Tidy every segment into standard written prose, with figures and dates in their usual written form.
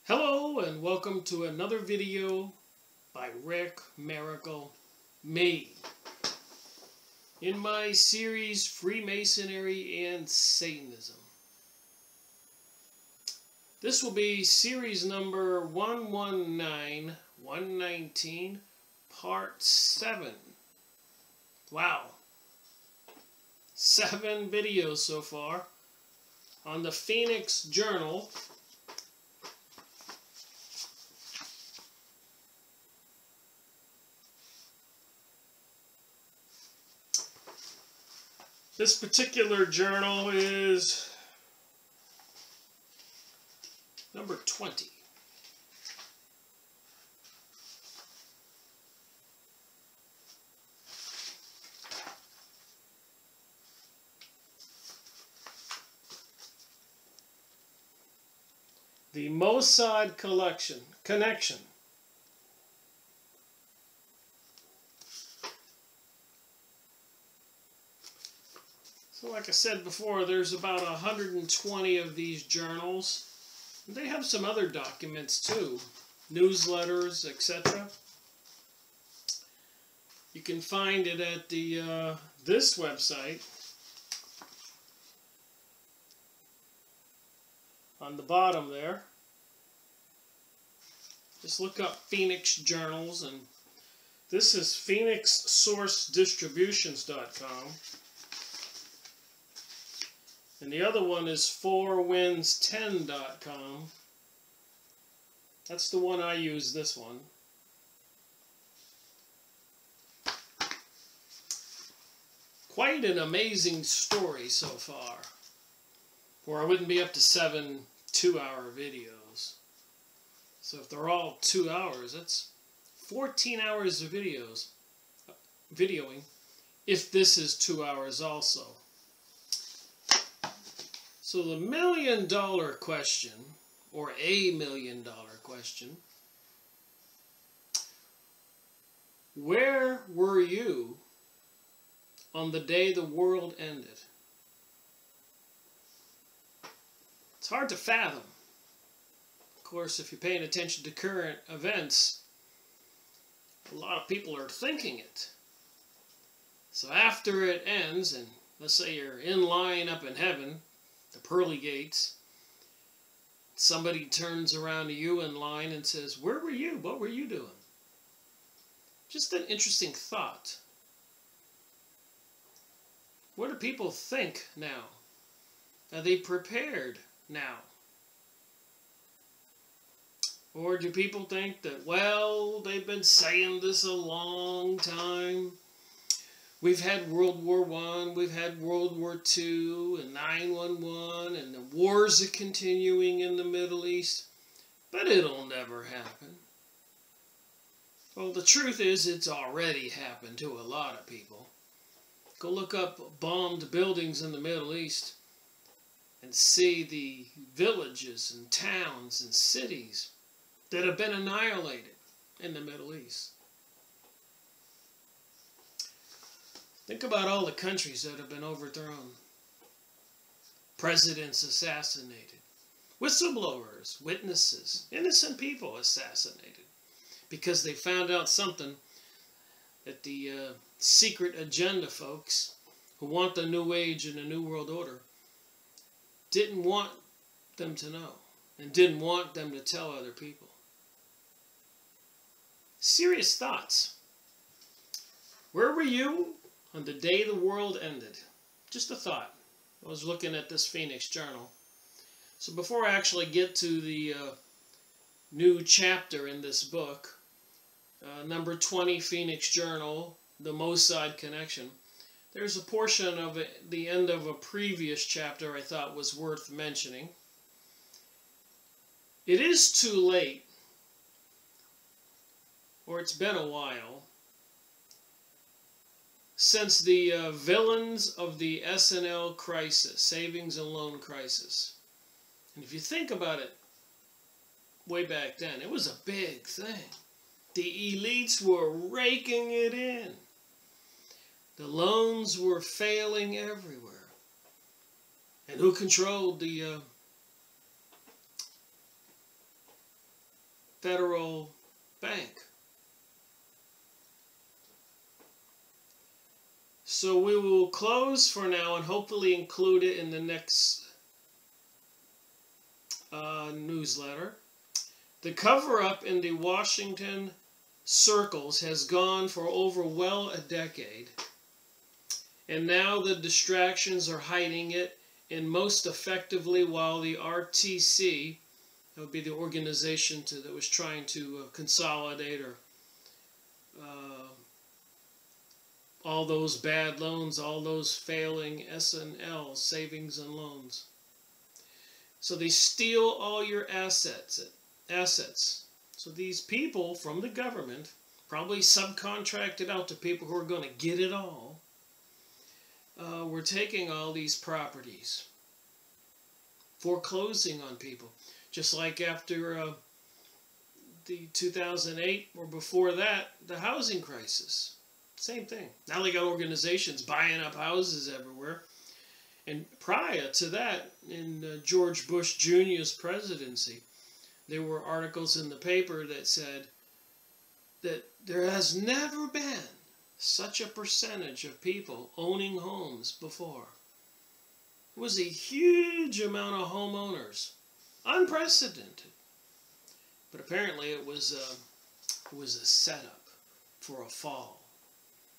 Hello and welcome to another video by Rick Miracle Me in my series Freemasonry and Satanism. This will be series number 119, part 7. Wow. 7 videos so far on the Phoenix Journal. This particular journal is number 20. The Mossad Connection. So like I said before, there's about 120 of these journals. They have some other documents too, newsletters, etc. You can find it at the this website. On the bottom there. Just look up Phoenix Journals, and this is phoenixsourcedistributions.com. And the other one is 4winds10.com. That's the one I use, this one. Quite an amazing story so far. Or I wouldn't be up to 7 2-hour videos. So if they're all 2 hours, that's 14 hours of videoing, if this is 2 hours also. So the $1 million question, or $1 million question, where were you on the day the world ended? It's hard to fathom. Of course, if you're paying attention to current events, a lot of people are thinking it. So after it ends, and let's say you're in line up in heaven, the pearly gates, somebody turns around to you in line and says, "Where were you? What were you doing?" Just an interesting thought. What do people think now? Are they prepared now? Or do people think that, well, they've been saying this a long time. We've had World War I, we've had World War II, and 9/11, and the wars are continuing in the Middle East, but it'll never happen. Well, the truth is, it's already happened to a lot of people. Go look up bombed buildings in the Middle East and see the villages and towns and cities that have been annihilated in the Middle East. Think about all the countries that have been overthrown. Presidents assassinated. Whistleblowers, witnesses, innocent people assassinated. Because they found out something that the secret agenda folks who want the New Age and the New World Order didn't want them to know. And didn't want them to tell other people. Serious thoughts. Where were you on the day the world ended? Just a thought. I was looking at this Phoenix Journal. So before I actually get to the new chapter in this book, number 20 Phoenix Journal, the Mossad Connection, there's a portion of the end of a previous chapter I thought was worth mentioning. It is too late, or it's been a while, since the villains of the S&L crisis, savings and loan crisis. And if you think about it, way back then, it was a big thing. The elites were raking it in. The loans were failing everywhere. And who controlled the federal bank. So we will close for now and hopefully include it in the next newsletter. The cover-up in the Washington circles has gone for over a decade. And now the distractions are hiding it, and most effectively while the RTC, that would be the organization that was trying to consolidate or all those bad loans, all those failing S&L, savings and loans. So they steal all your assets. So these people from the government, probably subcontracted out to people who are going to get it all, were taking all these properties, foreclosing on people. Just like after the 2008 or before that, the housing crisis. Same thing. Now they got organizations buying up houses everywhere. And prior to that, in George Bush Jr.'s presidency, there were articles in the paper that said that there has never been such a percentage of people owning homes before. It was a huge amount of homeowners. Unprecedented. But apparently it was a setup for a fall.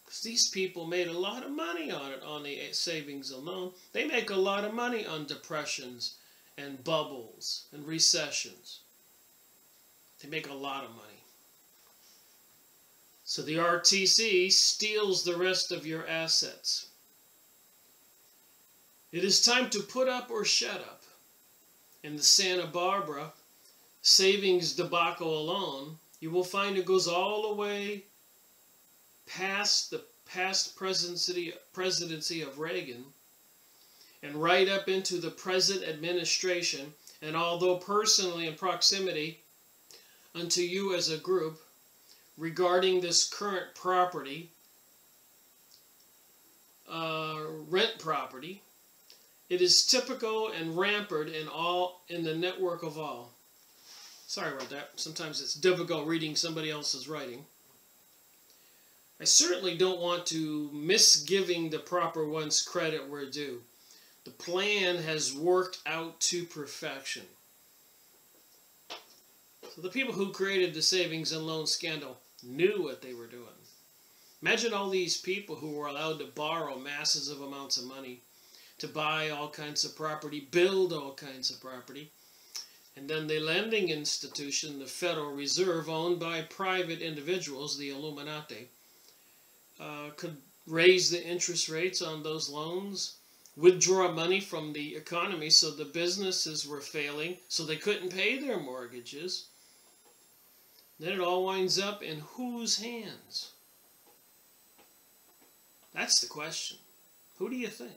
Because these people made a lot of money on it, on the savings and loan. They make a lot of money on depressions and bubbles and recessions. They make a lot of money. So the RTC steals the rest of your assets. It is time to put up or shut up. In the Santa Barbara savings debacle alone, you will find it goes all the way past the past presidency of Reagan and right up into the present administration. And although personally in proximity unto you as a group regarding this current property, rent property, it is typical and rampant in the network of all. Sorry about that. Sometimes it's difficult reading somebody else's writing. I certainly don't want to misgiving the proper ones credit where due. The plan has worked out to perfection. So the people who created the savings and loan scandal knew what they were doing. Imagine all these people who were allowed to borrow massive amounts of money to buy all kinds of property, build all kinds of property. And then the lending institution, the Federal Reserve, owned by private individuals, the Illuminati, could raise the interest rates on those loans, withdraw money from the economy so the businesses were failing, so they couldn't pay their mortgages. Then it all winds up in whose hands? That's the question. Who do you think?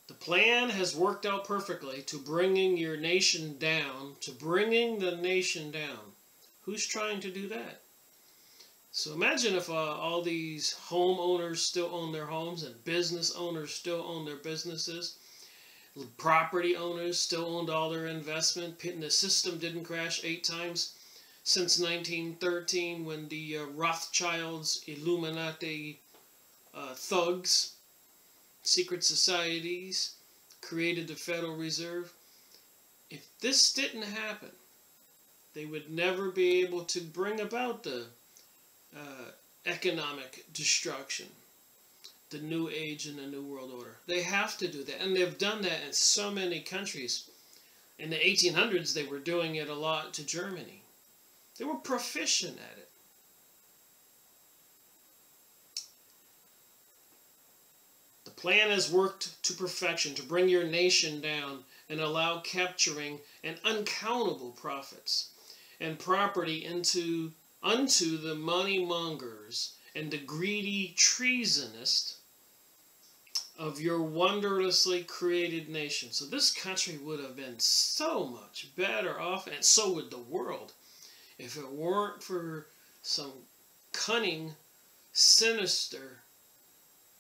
The plan has worked out perfectly to bringing your nation down, to bringing the nation down. Who's trying to do that? So imagine if all these homeowners still own their homes and business owners still own their businesses. Property owners still owned all their investment, and the system didn't crash 8 times since 1913 when the Rothschilds, Illuminati thugs, secret societies created the Federal Reserve. If this didn't happen, they would never be able to bring about the economic destruction, the New Age and the New World Order. They have to do that, and they've done that in so many countries. In the 1800s, they were doing it a lot to Germany. They were proficient at it. The plan has worked to perfection to bring your nation down and allow capturing an uncountable profits and property unto the money mongers and the greedy treasonists of your wondrously created nation. So this country would have been so much better off, and so would the world, if it weren't for some cunning, sinister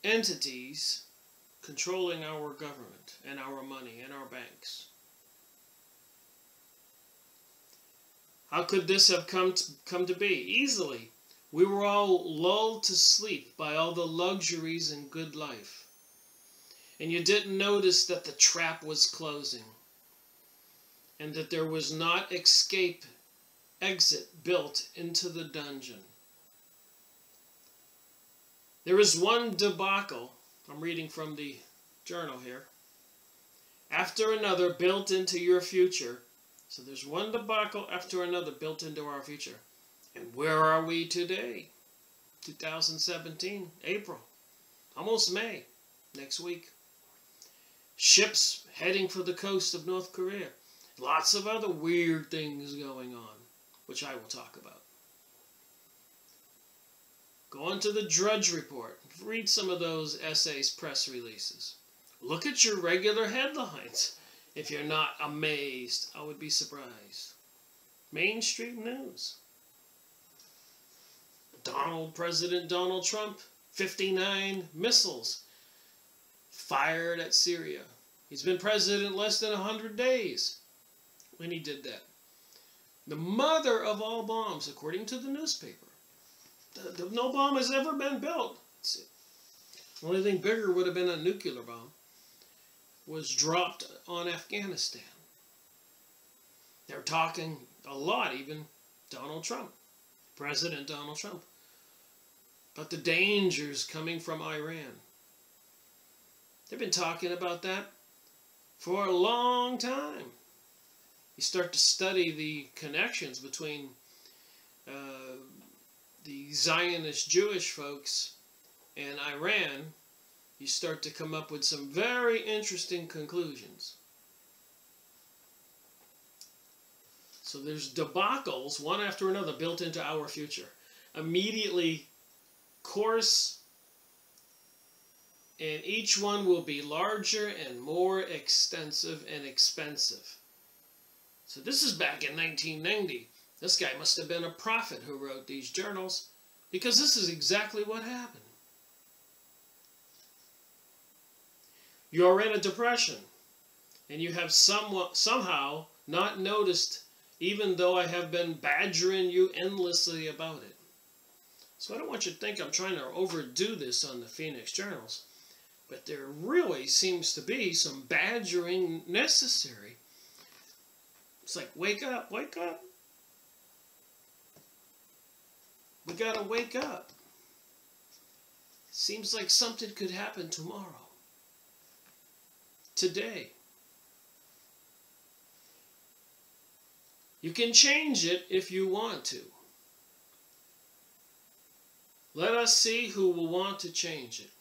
entities controlling our government and our money and our banks. How could this have come to be? Easily. We were all lulled to sleep by all the luxuries and good life. And you didn't notice that the trap was closing and that there was not exit built into the dungeon. There is one debacle, I'm reading from the journal here, after another built into your future. So there's one debacle after another built into our future. And where are we today? 2017, April, almost May, next week. Ships heading for the coast of North Korea. Lots of other weird things going on, which I will talk about. Go on to the Drudge Report. Read some of those essays, press releases. Look at your regular headlines. If you're not amazed, I would be surprised. Mainstream news. President Donald Trump, 59 missiles fired at Syria. He's been president less than 100 days when he did that. The mother of all bombs, according to the newspaper. No bomb has ever been built. The only thing bigger would have been a nuclear bomb. Was dropped on Afghanistan. They're talking a lot, even Donald Trump, President Donald Trump, about the dangers coming from Iran. They've been talking about that for a long time. You start to study the connections between the Zionist Jewish folks and Iran, you start to come up with some very interesting conclusions. So there's debacles, one after another, built into our future. Immediately course, and each one will be larger and more extensive and expensive. So this is back in 1990. This guy must have been a prophet who wrote these journals, because this is exactly what happened. You're in a depression, and you have somehow not noticed, even though I have been badgering you endlessly about it. So I don't want you to think I'm trying to overdo this on the Phoenix Journals, but there really seems to be some badgering necessary. It's like, wake up, wake up. We gotta wake up. Seems like something could happen tomorrow. Today. You can change it if you want to. Let us see who will want to change it.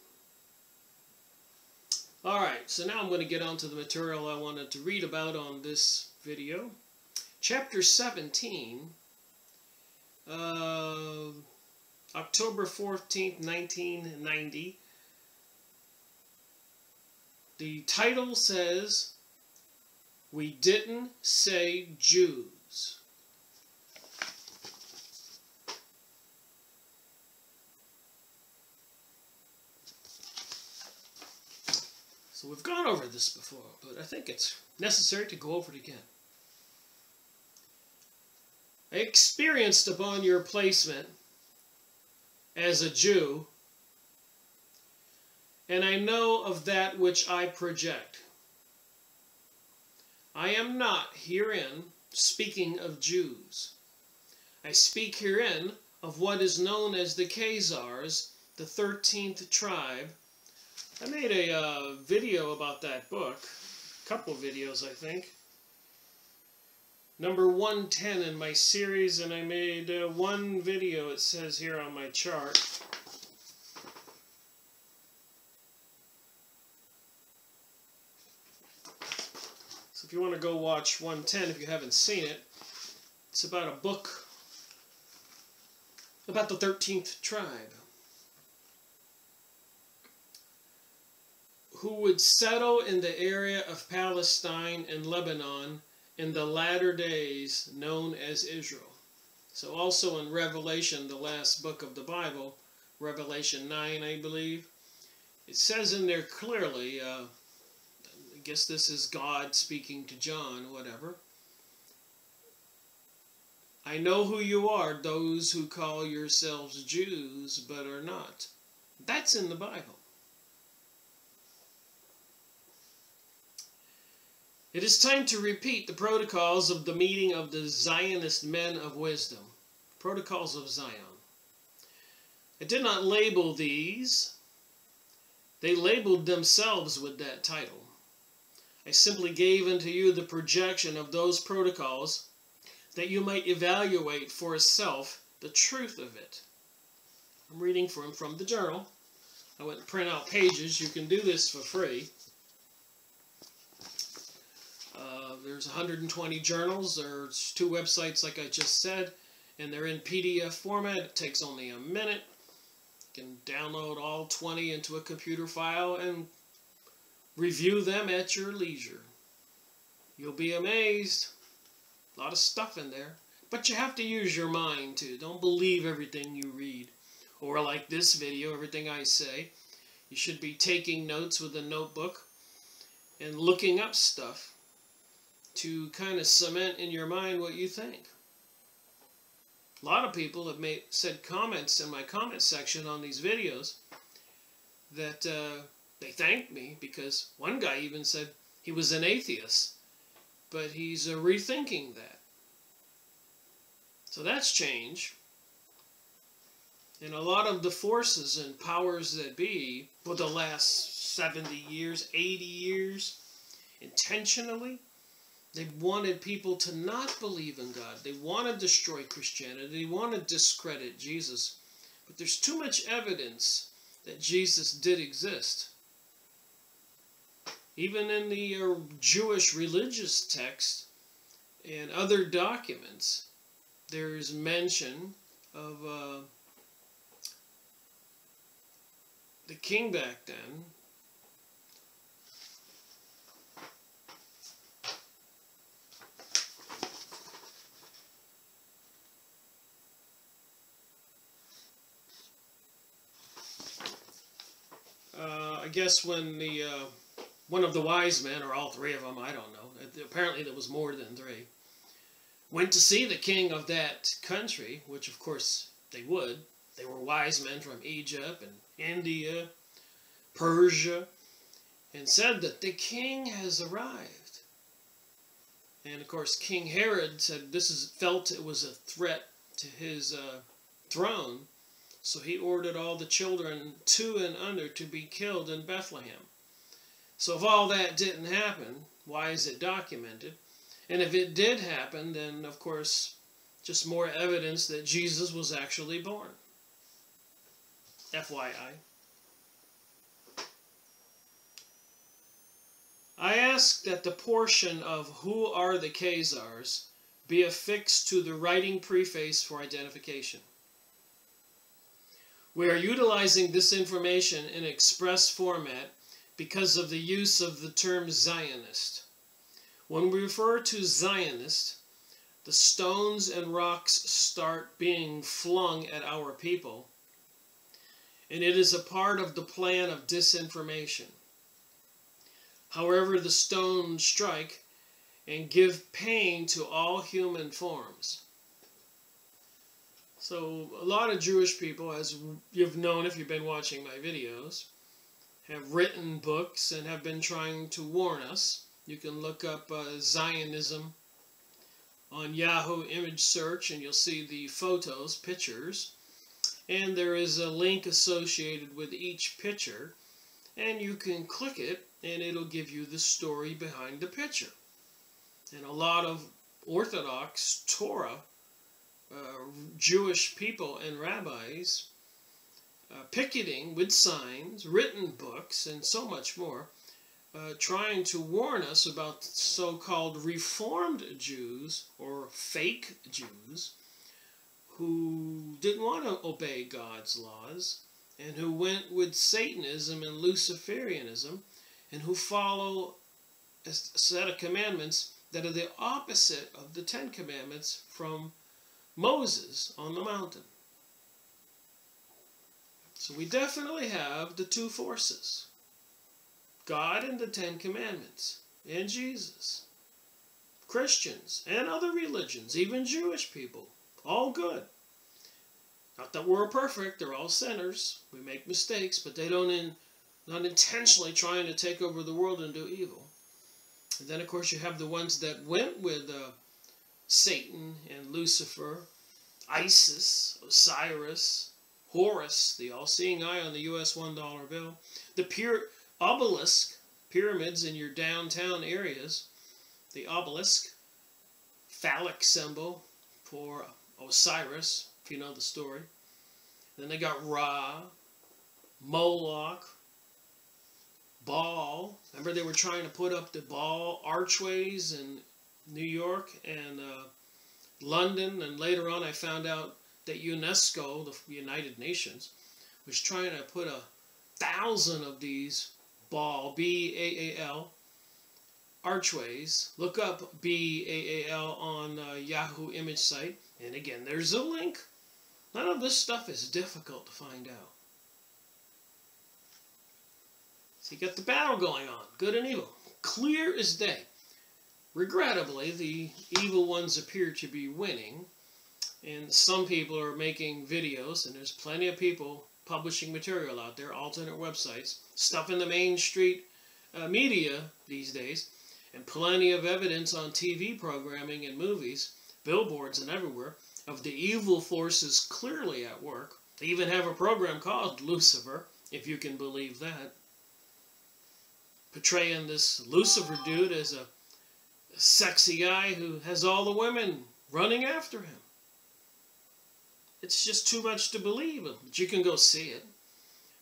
Alright, so now I'm going to get on to the material I wanted to read about on this video. Chapter 17, October 14th, 1990. The title says, "We Didn't Say Jews." So we've gone over this before, but I think it's necessary to go over it again. I experienced upon your placement as a Jew, and I know of that which I project. I am not herein speaking of Jews. I speak herein of what is known as the Khazars, the 13th tribe. I made a video about that book, a couple videos I think. Number 110 in my series, and I made one video, it says here on my chart. So if you want to go watch 110 if you haven't seen it, it's about a book about the 13th tribe, who would settle in the area of Palestine and Lebanon in the latter days, known as Israel. So also in Revelation, the last book of the Bible, Revelation 9, I believe, It says in there clearly, I guess this is God speaking to John, whatever. I know who you are, those who call yourselves Jews, but are not. That's in the Bible. It is time to repeat the protocols of the meeting of the Zionist men of wisdom. Protocols of Zion. I did not label these. They labeled themselves with that title. I simply gave unto you the projection of those protocols that you might evaluate for yourself the truth of it. I'm reading from the journal. I went and print out pages. You can do this for free. There's 120 journals. There's 2 websites, like I just said, and they're in PDF format. It takes only a minute. You can download all 20 into a computer file and review them at your leisure. You'll be amazed. A lot of stuff in there. But you have to use your mind too. Don't believe everything you read. Or like this video, everything I say. You should be taking notes with a notebook and looking up stuff to kind of cement in your mind what you think. A lot of people have said comments in my comment section on these videos that they thanked me, because one guy even said he was an atheist, but he's rethinking that. So that's change. And a lot of the forces and powers that be for the last 70 years, 80 years, intentionally, they wanted people to not believe in God. They want to destroy Christianity. They want to discredit Jesus. But there's too much evidence that Jesus did exist. Even in the Jewish religious text and other documents, there's mention of the king back then. I guess when the one of the wise men, or all 3 of them, I don't know, apparently there was more than 3, went to see the king of that country, which of course they would. They were wise men from Egypt and India, Persia, and said that the king has arrived. And of course King Herod said felt it was a threat to his throne. So he ordered all the children 2 and under to be killed in Bethlehem. So if all that didn't happen, why is it documented? And if it did happen, then of course, just more evidence that Jesus was actually born. FYI. I ask that the portion of "Who are the Khazars" be affixed to the writing preface for identification. We are utilizing this information in express format because of the use of the term Zionist. When we refer to Zionist, the stones and rocks start being flung at our people, and it is a part of the plan of disinformation. However, the stones strike and give pain to all human forms. So a lot of Jewish people, as you've known if you've been watching my videos, have written books and have been trying to warn us. You can look up Zionism on Yahoo image search and you'll see the photos, pictures, and there is a link associated with each picture, and you can click it and it'll give you the story behind the picture. And a lot of Orthodox Torah Jewish people and rabbis picketing with signs, written books, and so much more, trying to warn us about so-called Reformed Jews, or fake Jews, who didn't want to obey God's laws, and who went with Satanism and Luciferianism, and who follow a set of commandments that are the opposite of the 10 Commandments from Moses on the mountain. So we definitely have the two forces. God and the Ten Commandments, and Jesus. Christians and other religions, even Jewish people, all good. Not that we're perfect, they're all sinners. We make mistakes, but they not intentionally trying to take over the world and do evil. And then, of course, you have the ones that went with Satan and Lucifer, Isis, Osiris, Horus, the all-seeing eye on the U.S. $1 bill, the obelisk, pyramids in your downtown areas, the obelisk, phallic symbol for Osiris, if you know the story. Then they got Ra, Moloch, Baal. Remember they were trying to put up the Baal archways in New York and London, and later on I found out that UNESCO, the United Nations, was trying to put 1,000 of these Baal, B-A-A-L, archways. Look up B-A-A-L on Yahoo image site, and again, there's a link. None of this stuff is difficult to find out. So you got the battle going on, good and evil, clear as day. Regrettably, the evil ones appear to be winning, and some people are making videos, and there's plenty of people publishing material out there, alternate websites, stuff in the main street media these days, and plenty of evidence on TV programming and movies, billboards and everywhere, of the evil forces clearly at work. They even have a program called Lucifer, if you can believe that, portraying this Lucifer dude as a sexy guy who has all the women running after him. It's just too much to believe, but you can go see it.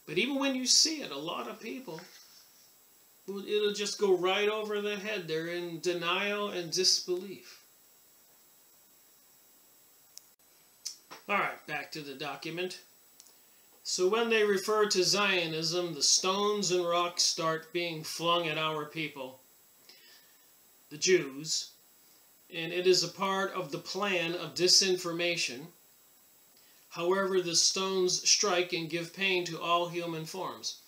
But even when you see it, a lot of people, it'll just go right over their head. They're in denial and disbelief. Alright, back to the document. So when they refer to Zionism, the stones and rocks start being flung at our people, the Jews, and it is a part of the plan of disinformation. However, the stones strike and give pain to all human forms.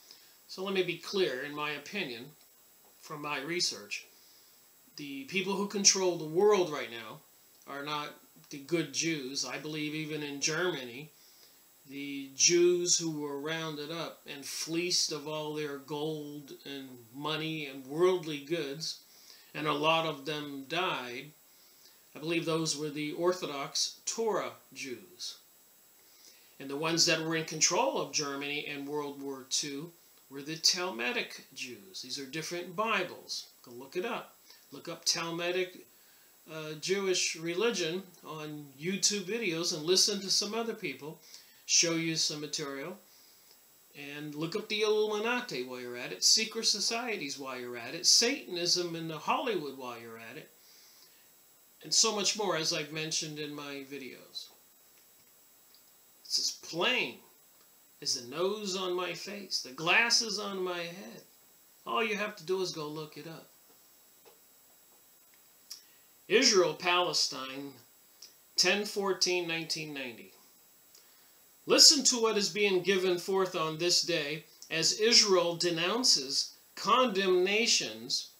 So let me be clear, in my opinion, from my research, the people who control the world right now are not the good Jews. I believe even in Germany, the Jews who were rounded up and fleeced of all their gold and money and worldly goods, and a lot of them died, I believe those were the Orthodox Torah Jews. And the ones that were in control of Germany in World War II were the Talmudic Jews. These are different Bibles. Go look it up. Look up Talmudic Jewish religion on YouTube videos and listen to some other people show you some material. And look up the Illuminati while you're at it, secret societies while you're at it, Satanism in Hollywood while you're at it, and so much more, as I've mentioned in my videos. It's as plain as the nose on my face, the glasses on my head. All you have to do is go look it up. Israel, Palestine, 10/14/1990. Listen to what is being given forth on this day as Israel denounces condemnations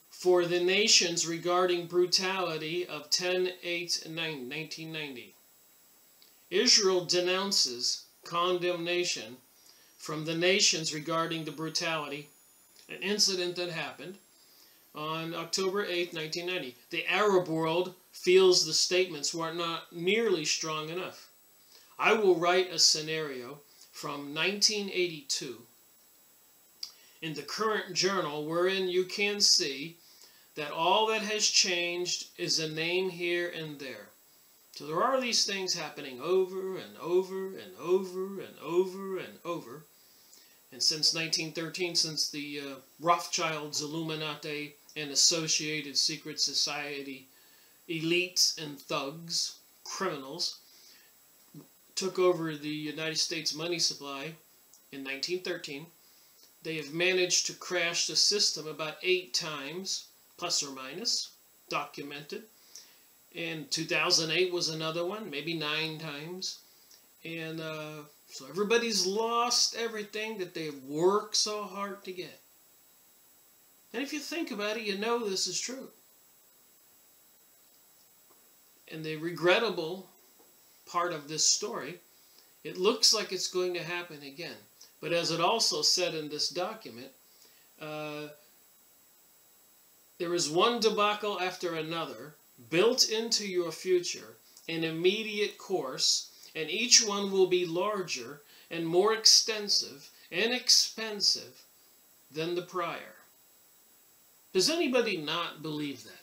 for the nations regarding brutality of 10/8/1990. Israel denounces condemnation from the nations regarding the brutality, an incident that happened on October 8, 1990. The Arab world feels the statements were not nearly strong enough. I will write a scenario from 1982 in the current journal wherein you can see that all that has changed is a name here and there. So there are these things happening over and over and over and over and over. And since 1913, since the Rothschilds, Illuminati, and associated secret society elites and thugs, criminals, took over the United States money supply in 1913, they have managed to crash the system about 8 times, plus or minus, documented. And 2008 was another one, maybe 9 times. And so everybody's lost everything that they've worked so hard to get. And if you think about it, you know this is true. And the regrettable part of this story, it looks like it's going to happen again. But as it also said in this document, there is one debacle after another built into your future, an immediate course, and each one will be larger and more extensive and expensive than the prior. Does anybody not believe that?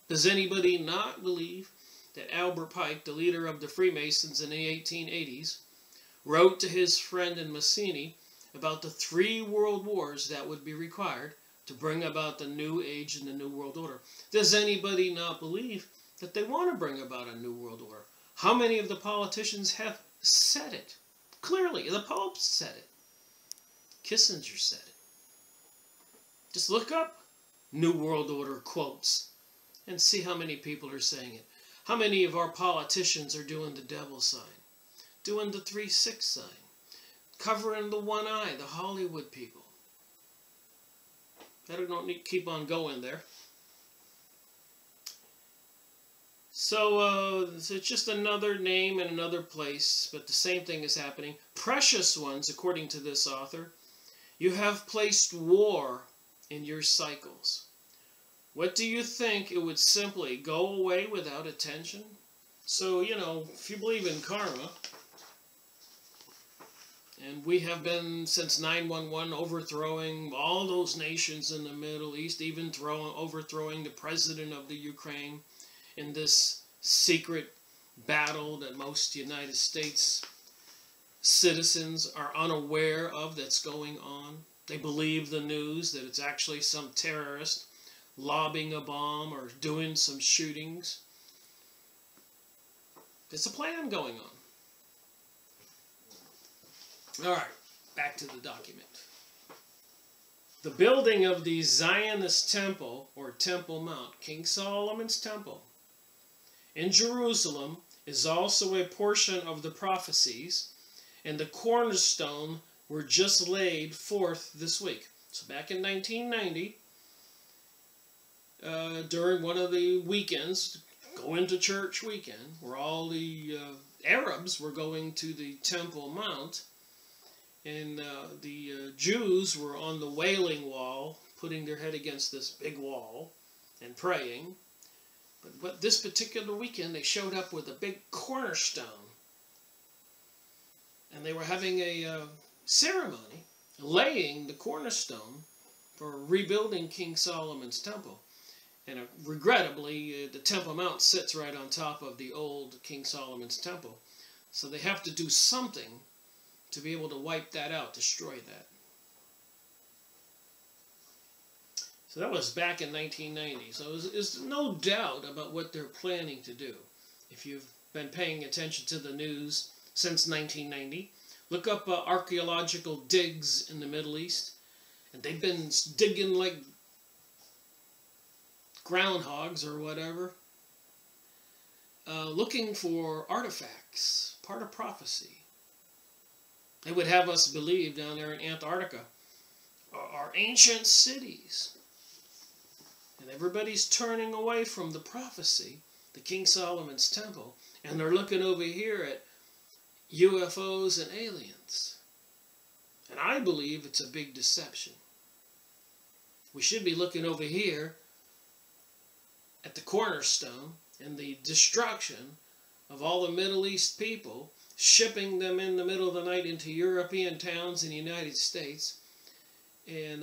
Does anybody not believe that Albert Pike, the leader of the Freemasons in the 1880s, wrote to his friend in Massini about the 3 world wars that would be required to bring about the new age and the new world order? Does anybody not believe that they want to bring about a new world order? How many of the politicians have said it? Clearly, the Pope said it. Kissinger said it. Just look up New World Order quotes and see how many people are saying it. How many of our politicians are doing the devil sign, doing the 3-6 sign, covering the one eye, the Hollywood people? I don't need to keep on going there. So it's just another name and another place, but the same thing is happening. Precious ones, according to this author, you have placed war in your cycles. What do you think? It would simply go away without attention? So, you know, if you believe in karma, and we have been, since 9/11, overthrowing all those nations in the Middle East, even overthrowing the president of the Ukraine in this secret battle that most United States citizens are unaware of that's going on. They believe the news that it's actually some terrorist lobbing a bomb or doing some shootings. There's a plan going on. Alright, back to the document. The building of the Zionist temple, or Temple Mount, King Solomon's temple, in Jerusalem is also a portion of the prophecies, and the cornerstone were just laid forth this week. So back in 1990, during one of the weekends, going to church weekend, where all the Arabs were going to the Temple Mount, and the Jews were on the Wailing Wall, putting their head against this big wall and praying. But this particular weekend, they showed up with a big cornerstone. And they were having a ceremony, laying the cornerstone for rebuilding King Solomon's temple. And regrettably, the Temple Mount sits right on top of the old King Solomon's temple. So they have to do something to be able to wipe that out, destroy that. So that was back in 1990. So there's no doubt about what they're planning to do. If you've been paying attention to the news since 1990, look up archaeological digs in the Middle East. And they've been digging like groundhogs or whatever, looking for artifacts, part of prophecy. They would have us believe down there in Antarctica are ancient cities. And everybody's turning away from the prophecy, the King Solomon's temple, and they're looking over here at UFOs and aliens. And I believe it's a big deception. We should be looking over here at the cornerstone and the destruction of all the Middle East people, shipping them in the middle of the night into European towns in the United States, and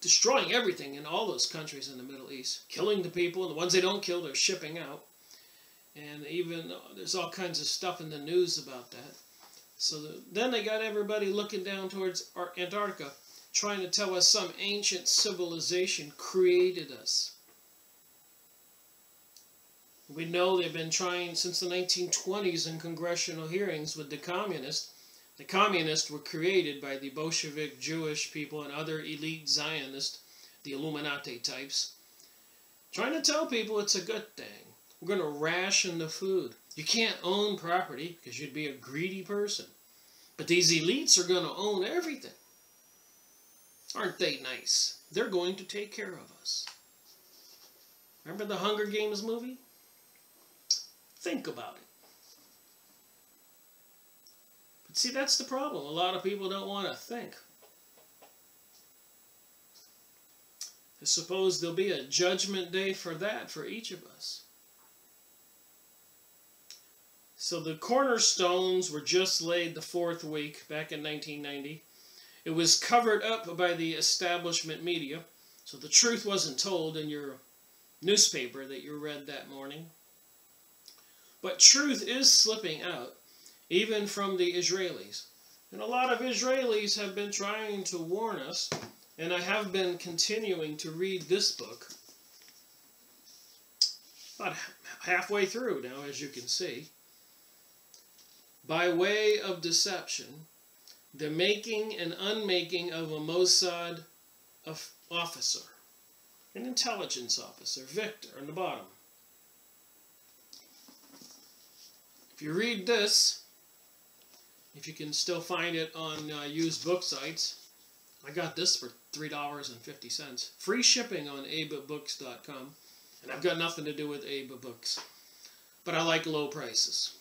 destroying everything in all those countries in the Middle East, killing the people, and the ones they don't kill, they're shipping out. And even there's all kinds of stuff in the news about that. So then they got everybody looking down towards Antarctica, trying to tell us some ancient civilization created us. We know they've been trying since the 1920s in congressional hearings with the communists. The communists were created by the Bolshevik Jewish people and other elite Zionists, the Illuminati types, trying to tell people it's a good thing. We're going to ration the food. You can't own property because you'd be a greedy person. But these elites are going to own everything. Aren't they nice? They're going to take care of us. Remember the Hunger Games movie? Think about it. But see, that's the problem. A lot of people don't want to think. I suppose there'll be a judgment day for that for each of us. So the cornerstones were just laid the 4th week back in 1990. It was covered up by the establishment media, so the truth wasn't told in your newspaper that you read that morning. But truth is slipping out, even from the Israelis. And a lot of Israelis have been trying to warn us, and I have been continuing to read this book. About halfway through now, as you can see. By way of deception, the making and unmaking of a Mossad officer, an intelligence officer, Victor, on the bottom. If you read this, if you can still find it on used book sites, I got this for $3.50. Free shipping on ababooks.com. And I've got nothing to do with Aba Books. But I like low prices.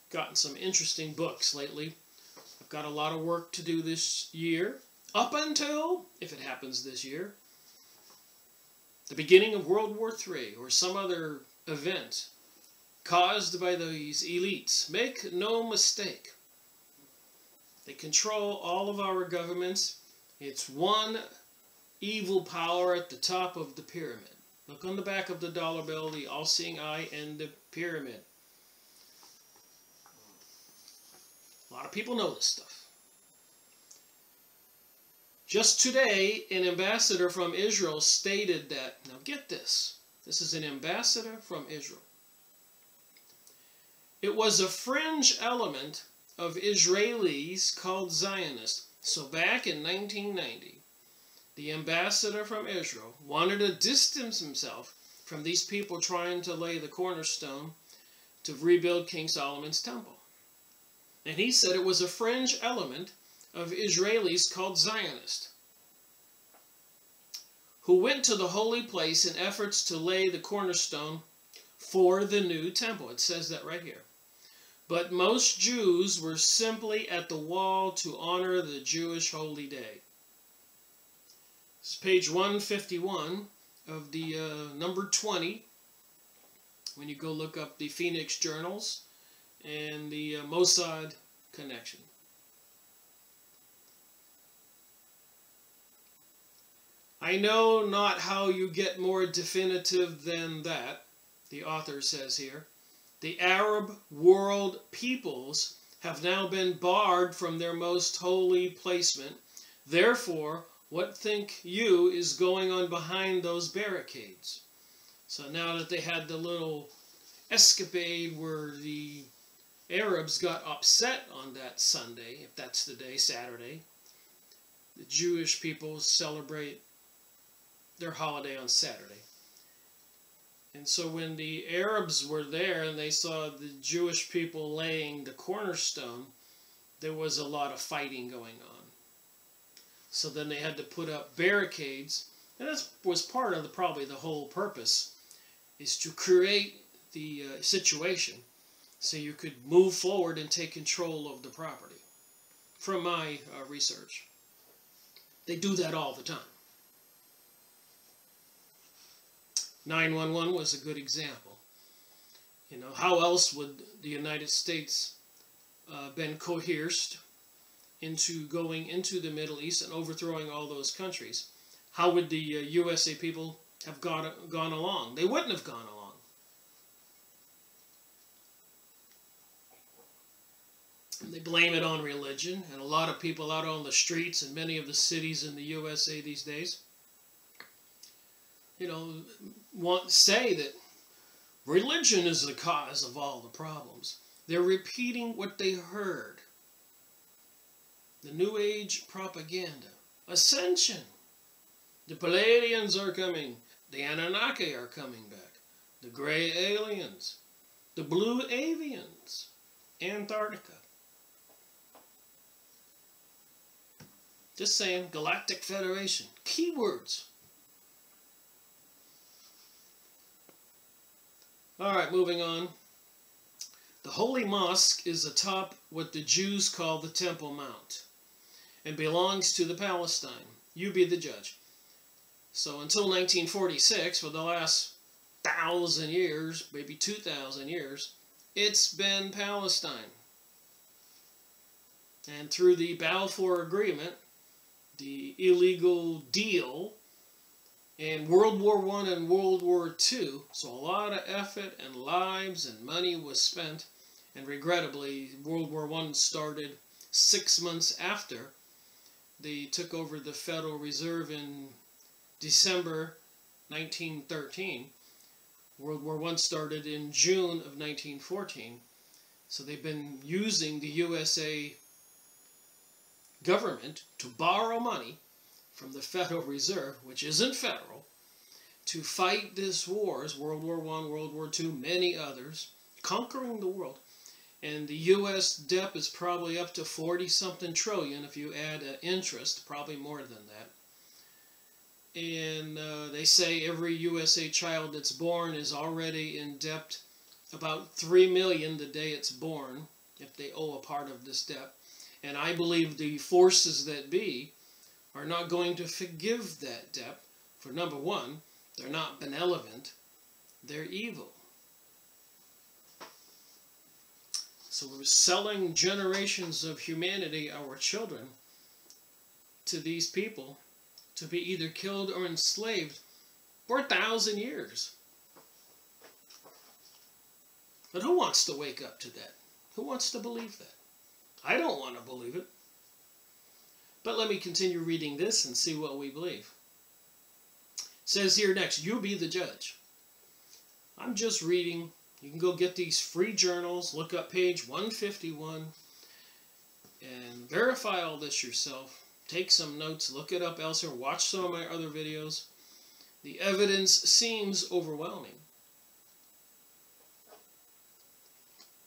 Gotten some interesting books lately. I've got a lot of work to do this year. Up until, if it happens this year, the beginning of World War III or some other event caused by these elites. Make no mistake. They control all of our governments. It's one evil power at the top of the pyramid. Look on the back of the dollar bill, the all-seeing eye and the pyramid. A lot of people know this stuff. Just today, an ambassador from Israel stated that, now get this, this is an ambassador from Israel. It was a fringe element of Israelis called Zionists. So back in 1990, the ambassador from Israel wanted to distance himself from these people trying to lay the cornerstone to rebuild King Solomon's temple. And he said it was a fringe element of Israelis called Zionists, who went to the holy place in efforts to lay the cornerstone for the new temple. It says that right here. But most Jews were simply at the wall to honor the Jewish holy day. This is page 151 of the number 20, when you go look up the Phoenix Journals and the Mossad Connection. I know not how you get more definitive than that, the author says here. The Arab world peoples have now been barred from their most holy placement. Therefore, what think you is going on behind those barricades? So now that they had the little escapade where the Arabs got upset on that Sunday, if that's the day, Saturday, the Jewish people celebrate their holiday on Saturday. And so when the Arabs were there and they saw the Jewish people laying the cornerstone, there was a lot of fighting going on. So then they had to put up barricades, and that was part of probably the whole purpose, is to create the situation so you could move forward and take control of the property. From my research, they do that all the time. 9/11 was a good example. You know, how else would the United States been coerced into going into the Middle East and overthrowing all those countries? How would the USA people have gone along? They wouldn't have gone along. And they blame it on religion, and a lot of people out on the streets in many of the cities in the USA these days, you know, say that religion is the cause of all the problems. They're repeating what they heard. The New Age propaganda. Ascension. The Palladians are coming. The Anunnaki are coming back. The gray aliens. The blue avians. Antarctica. Just saying, Galactic Federation. Keywords. Alright, moving on. The Holy Mosque is atop what the Jews call the Temple Mount and belongs to the Palestine. You be the judge. So until 1946, for the last 1,000 years, maybe 2,000 years, it's been Palestine. And through the Balfour Agreement, the illegal deal, and World War I and World War II, so a lot of effort and lives and money was spent, and regrettably, World War I started 6 months after they took over the Federal Reserve in December 1913. World War I started in June of 1914, so they've been using the USA government to borrow money from the Federal Reserve, which isn't federal, to fight these wars, World War I, World War II, many others, conquering the world. And the U.S. debt is probably up to 40-something trillion if you add interest, probably more than that. And they say every USA child that's born is already in debt about $3 million the day it's born, if they owe a part of this debt. And I believe the forces that be are not going to forgive that debt. For number one, they're not benevolent, they're evil. So we're selling generations of humanity, our children, to these people to be either killed or enslaved for 1,000 years. But who wants to wake up to that? Who wants to believe that? I don't want to believe it. But let me continue reading this and see what we believe. It says here next, you be the judge. I'm just reading. You can go get these free journals, look up page 151, and verify all this yourself. Take some notes, look it up elsewhere, watch some of my other videos. The evidence seems overwhelming.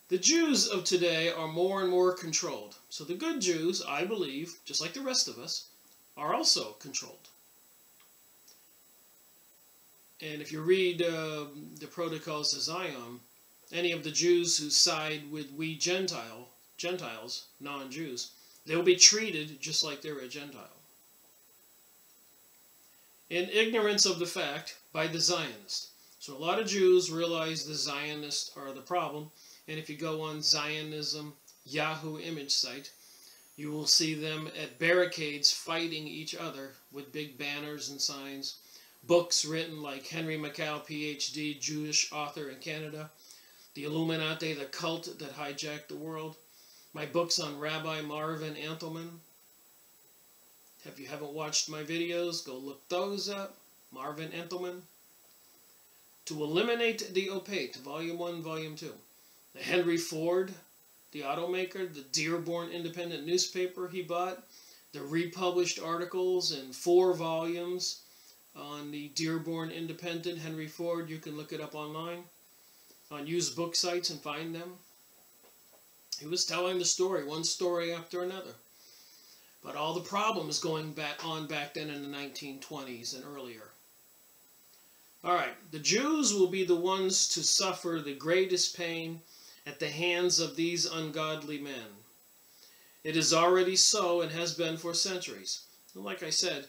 The Jews of today are more and more controlled. So the good Jews, I believe, just like the rest of us, are also controlled. And if you read the Protocols of Zion, any of the Jews who side with we Gentiles, non-Jews, they'll be treated just like they're a Gentile. In ignorance of the fact by the Zionists. So a lot of Jews realize the Zionists are the problem. And if you go on Zionism Yahoo image site, you will see them at barricades fighting each other with big banners and signs. Books written like Henry Mackay, PhD, Jewish author in Canada. The Illuminati, the cult that hijacked the world. My books on Rabbi Marvin Antleman. If you haven't watched my videos, go look those up. Marvin Antleman. To Eliminate the Opaque, Volume 1, Volume 2. The Henry Ford, the automaker, the Dearborn Independent newspaper he bought, the republished articles in 4 volumes on the Dearborn Independent, Henry Ford. You can look it up online on used book sites and find them. He was telling the story, one story after another. But all the problems going back then in the 1920s and earlier. Alright, the Jews will be the ones to suffer the greatest pain at the hands of these ungodly men. It is already so and has been for centuries. And like I said,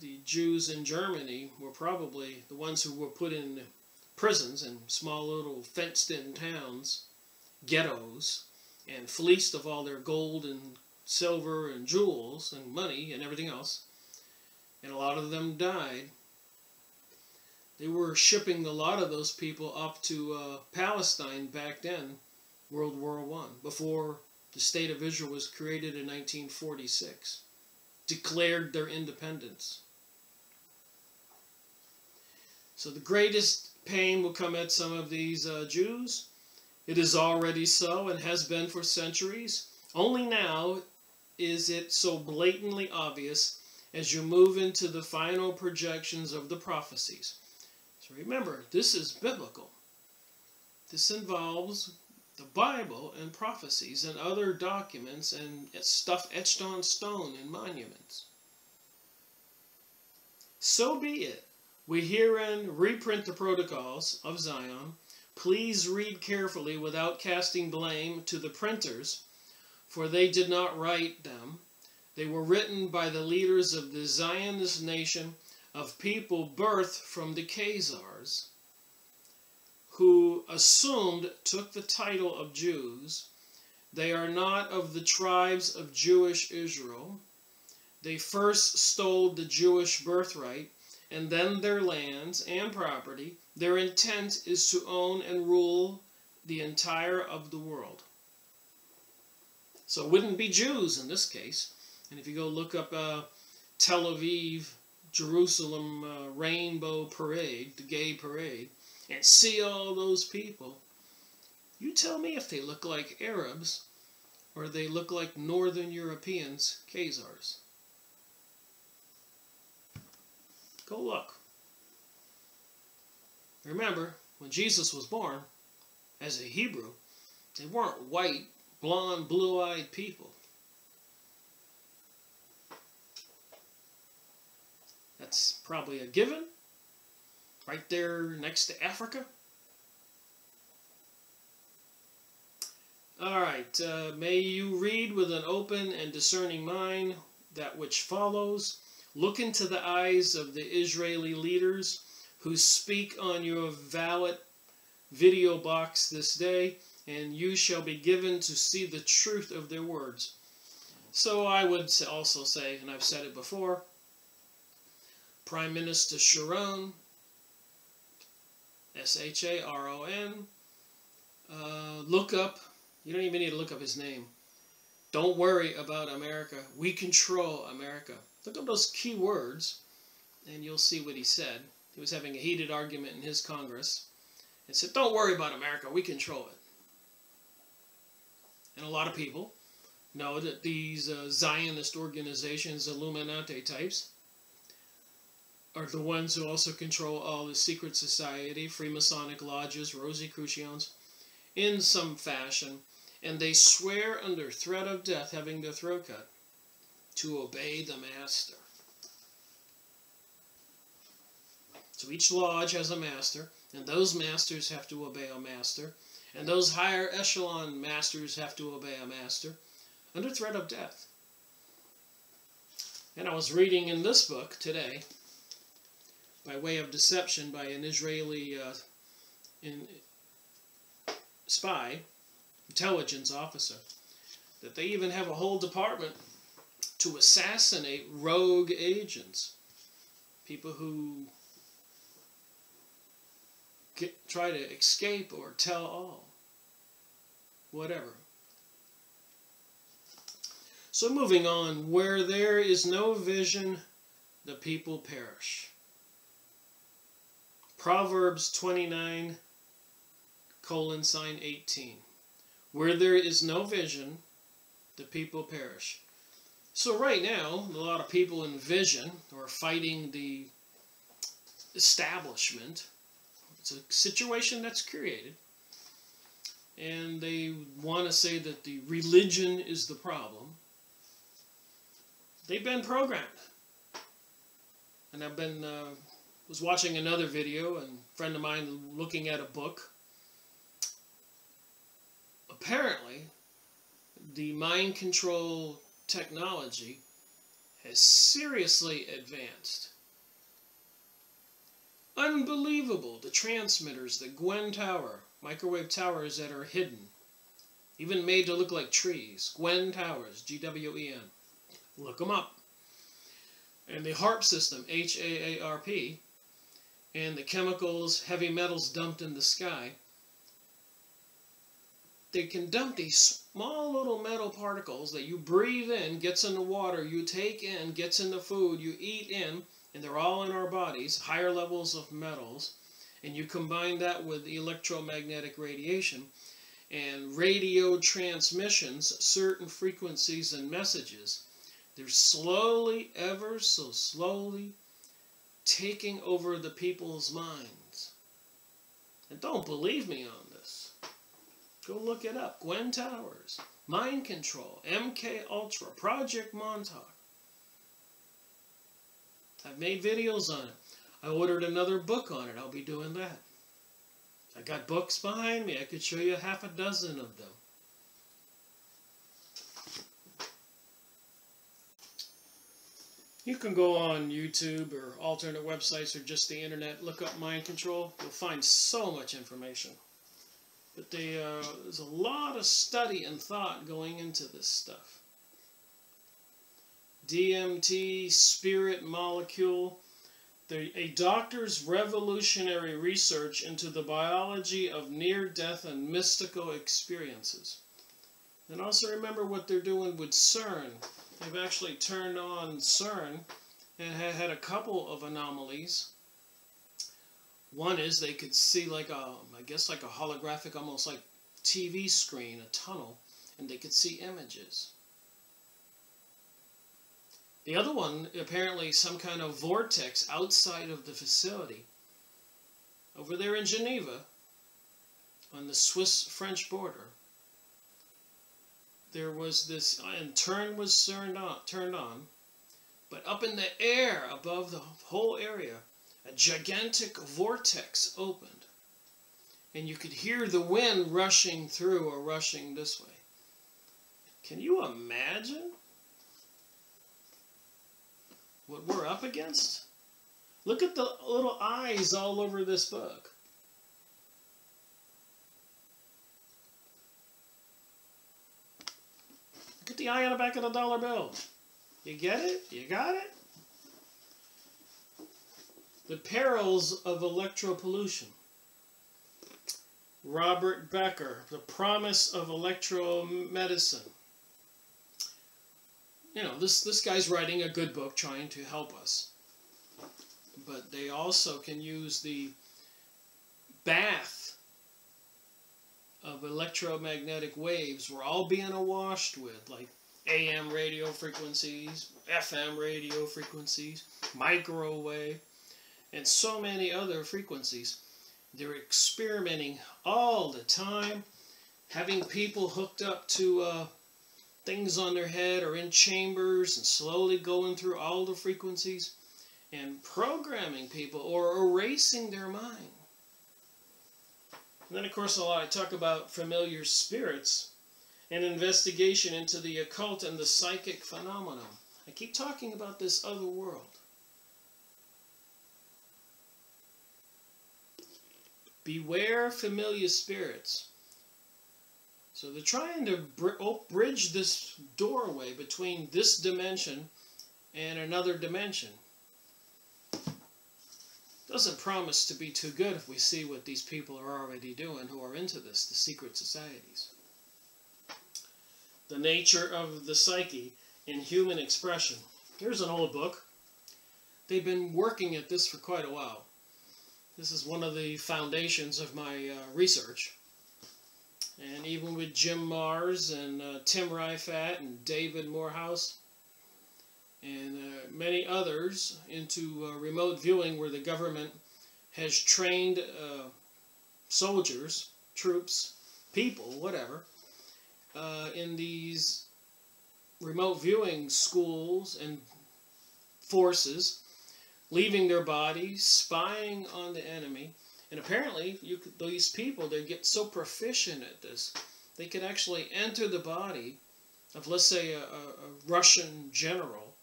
the Jews in Germany were probably the ones who were put in prisons in small little fenced-in towns, ghettos, and fleeced of all their gold and silver and jewels and money and everything else. And a lot of them died. They were shipping a lot of those people up to Palestine back then, World War I, before the State of Israel was created in 1946, declared their independence. So the greatest pain will come at some of these Jews. It is already so and has been for centuries. Only now is it so blatantly obvious as you move into the final projections of the prophecies. So remember, this is biblical. This involves the Bible and prophecies and other documents and stuff etched on stone in monuments. So be it. We herein reprint the protocols of Zion. Please read carefully without casting blame to the printers, for they did not write them. They were written by the leaders of the Zionist nation of people birthed from the Khazars, who took the title of Jews. They are not of the tribes of Jewish Israel. They first stole the Jewish birthright, and then their lands and property. Their intent is to own and rule the entire of the world. So it wouldn't be Jews in this case. And if you go look up Tel Aviv, Jerusalem Rainbow Parade, the gay parade, and see all those people, you tell me if they look like Arabs or they look like Northern Europeans, Khazars. Go look. Remember, when Jesus was born, as a Hebrew, they weren't white, blonde, blue-eyed people. That's probably a given, right there next to Africa. All right, may you read with an open and discerning mind that which follows. Look into the eyes of the Israeli leaders who speak on your valid video box this day, and you shall be given to see the truth of their words. So I would also say, and I've said it before, Prime Minister Sharon, S-H-A-R-O-N, look up, you don't even need to look up his name. Don't worry about America. We control America. Look up those key words, and you'll see what he said. He was having a heated argument in his Congress, and said, don't worry about America. We control it. And a lot of people know that these Zionist organizations, Illuminati types, are the ones who also control all the secret society, Freemasonic lodges, Rosicrucians, in some fashion, and they swear under threat of death, having their throat cut, to obey the master. So each lodge has a master, and those masters have to obey a master, and those higher echelon masters have to obey a master, under threat of death. And I was reading in this book today, by way of deception by an Israeli spy, intelligence officer, that they even have a whole department to assassinate rogue agents, people who try to escape or tell all, whatever. So moving on, where there is no vision, the people perish. Proverbs 29:18. Where there is no vision, the people perish. So right now, a lot of people in vision are fighting the establishment. It's a situation that's created. And they want to say that the religion is the problem. They've been programmed. And I've been... was watching another video, and a friend of mine looking at a book. Apparently, the mind control technology has seriously advanced. Unbelievable, the transmitters, the Gwen Tower, microwave towers that are hidden, even made to look like trees. Gwen Towers, G-W-E-N. Look them up. And the HAARP system, H-A-A-R-P, and the chemicals, heavy metals dumped in the sky, they can dump these small little metal particles that you breathe in, gets in the water, you take in, gets in the food, you eat in, and they're all in our bodies, higher levels of metals, and you combine that with electromagnetic radiation and radio transmissions, certain frequencies and messages. They're slowly, ever so slowly, taking over the people's minds. And don't believe me on this. Go look it up. Gwen Towers, Mind Control, MK Ultra, Project Montauk. I've made videos on it. I ordered another book on it. I'll be doing that. I got books behind me. I could show you half a dozen of them. You can go on YouTube or alternate websites or just the internet, look up mind control. You'll find so much information. But there's a lot of study and thought going into this stuff. DMT, spirit molecule, a doctor's revolutionary research into the biology of near-death and mystical experiences. And also remember what they're doing with CERN. They've actually turned on CERN and had a couple of anomalies. One is they could see like a, I guess like a holographic, almost like TV screen, a tunnel, and they could see images. The other one, apparently some kind of vortex outside of the facility. Over there in Geneva, on the Swiss-French border, there was this, and turn was turned on, but up in the air above the whole area, a gigantic vortex opened. And you could hear the wind rushing through or rushing this way. Can you imagine what we're up against? Look at the little eyes all over this book. Look at the eye on the back of the dollar bill. You get it? You got it? The perils of electropollution. Robert Becker, The Promise of Electromedicine. You know, this guy's writing a good book trying to help us. But they also can use the bath of electromagnetic waves we're all being awashed with, like AM radio frequencies, FM radio frequencies, microwave, and so many other frequencies. They're experimenting all the time, having people hooked up to things on their head or in chambers and slowly going through all the frequencies and programming people or erasing their mind. And then, of course, a lot I talk about familiar spirits and investigation into the occult and the psychic phenomenon. I keep talking about this other world. Beware familiar spirits. So they're trying to bridge this doorway between this dimension and another dimension. Doesn't promise to be too good if we see what these people are already doing who are into this, the secret societies. The nature of the psyche in human expression. Here's an old book. They've been working at this for quite a while. This is one of the foundations of my research. And even with Jim Mars and Tim Rifat and David Morehouse and many others into remote viewing where the government has trained soldiers, troops, people, whatever, in these remote viewing schools and forces, leaving their bodies, spying on the enemy. And apparently, these people, they get so proficient at this, they could actually enter the body of, let's say, a Russian general,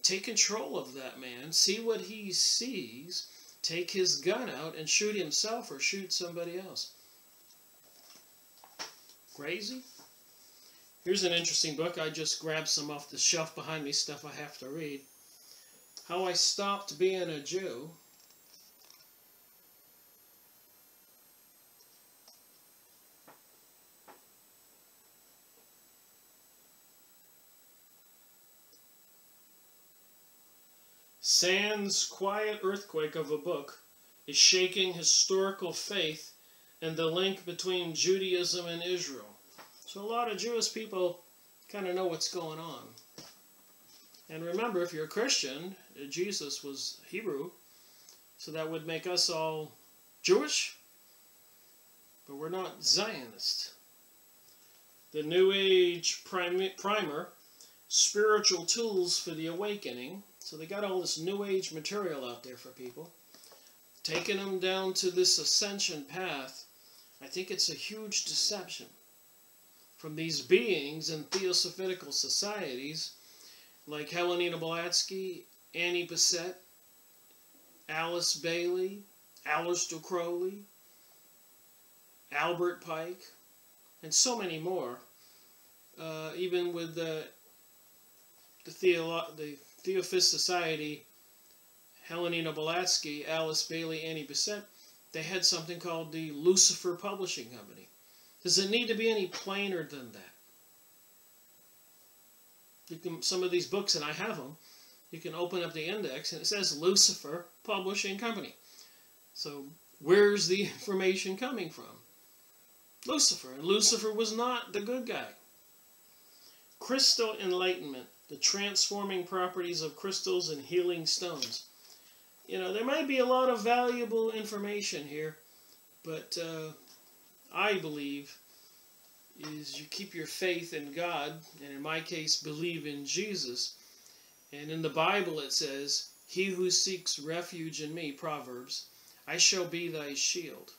take control of that man, see what he sees, take his gun out and shoot himself or shoot somebody else. Crazy? Here's an interesting book. I just grabbed some off the shelf behind me, stuff I have to read. How I Stopped Being a Jew. Sand's quiet earthquake of a book is shaking historical faith and the link between Judaism and Israel. So a lot of Jewish people kind of know what's going on. And remember, if you're a Christian, Jesus was Hebrew, so that would make us all Jewish, but we're not Zionist. The New Age primer, Spiritual Tools for the Awakening. So they got all this New Age material out there for people, taking them down to this ascension path. I think it's a huge deception from these beings in theosophitical societies like Helena Blavatsky, Annie Besant, Alice Bailey, Aleister Crowley, Albert Pike, and so many more. Even with the Theosophist Society, Helena Blavatsky, Alice Bailey, Annie Besant, they had something called the Lucifer Publishing Company. Does it need to be any plainer than that? You can, some of these books, and I have them, you can open up the index and it says Lucifer Publishing Company. So where's the information coming from? Lucifer. And Lucifer was not the good guy. Crystal enlightenment, the transforming properties of crystals and healing stones. You know, there might be a lot of valuable information here, but I believe is you keep your faith in God, and in my case, believe in Jesus. And in the Bible it says, "He who seeks refuge in me," Proverbs, "I shall be thy shield."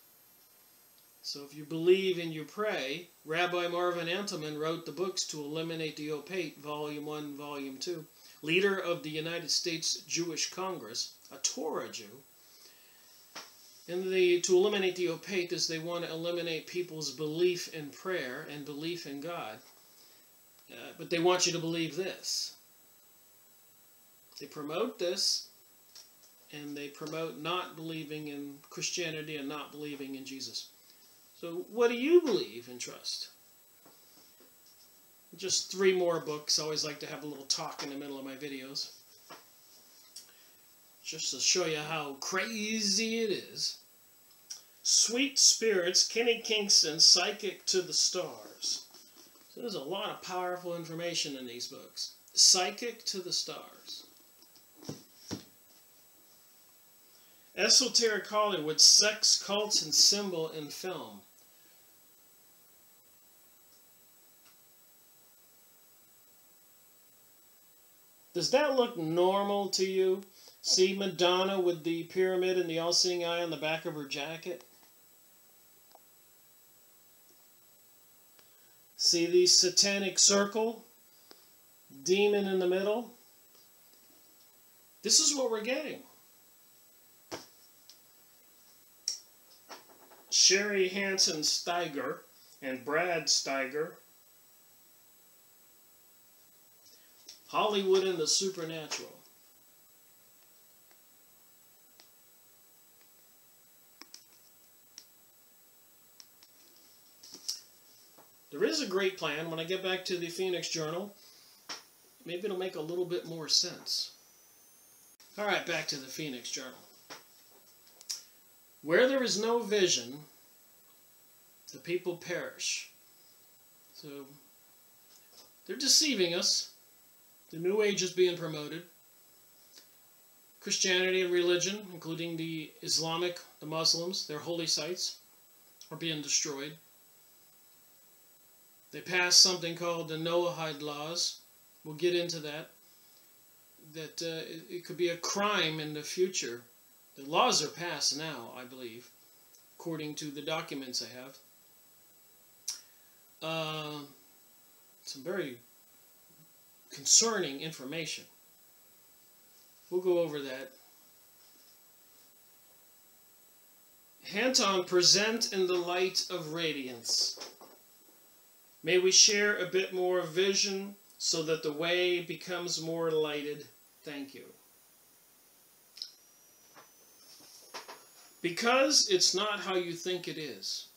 So if you believe and you pray, Rabbi Marvin Entelman wrote the books To Eliminate the Opate, Volume 1, Volume 2. Leader of the United States Jewish Congress, a Torah Jew. And to eliminate the opate is they want to eliminate people's belief in prayer and belief in God. But they want you to believe this. They promote this, and they promote not believing in Christianity and not believing in Jesus. So what do you believe and trust? Just 3 more books. I always like to have a little talk in the middle of my videos, just to show you how crazy it is. Sweet Spirits, Kenny Kingston, Psychic to the Stars. So there's a lot of powerful information in these books. Psychic to the Stars. Esoteric Hollywood, Sex, Cults, and Symbol in Film. Does that look normal to you? See Madonna with the pyramid and the all-seeing eye on the back of her jacket? See the satanic circle? Demon in the middle? This is what we're getting. Sherry Hansen Steiger and Brad Steiger. Hollywood and the Supernatural. There is a great plan. When I get back to the Phoenix Journal, maybe it'll make a little bit more sense. All right, back to the Phoenix Journal. Where there is no vision, the people perish. So they're deceiving us. The New Age is being promoted. Christianity and religion, including the Islamic, the Muslims, their holy sites, are being destroyed. They passed something called the Noahide laws. We'll get into that. That it could be a crime in the future. The laws are passed now, I believe, according to the documents I have. Some very concerning information. We'll go over that. Hanton, present in the light of radiance. May we share a bit more vision so that the way becomes more lighted. Thank you. Because it's not how you think it is.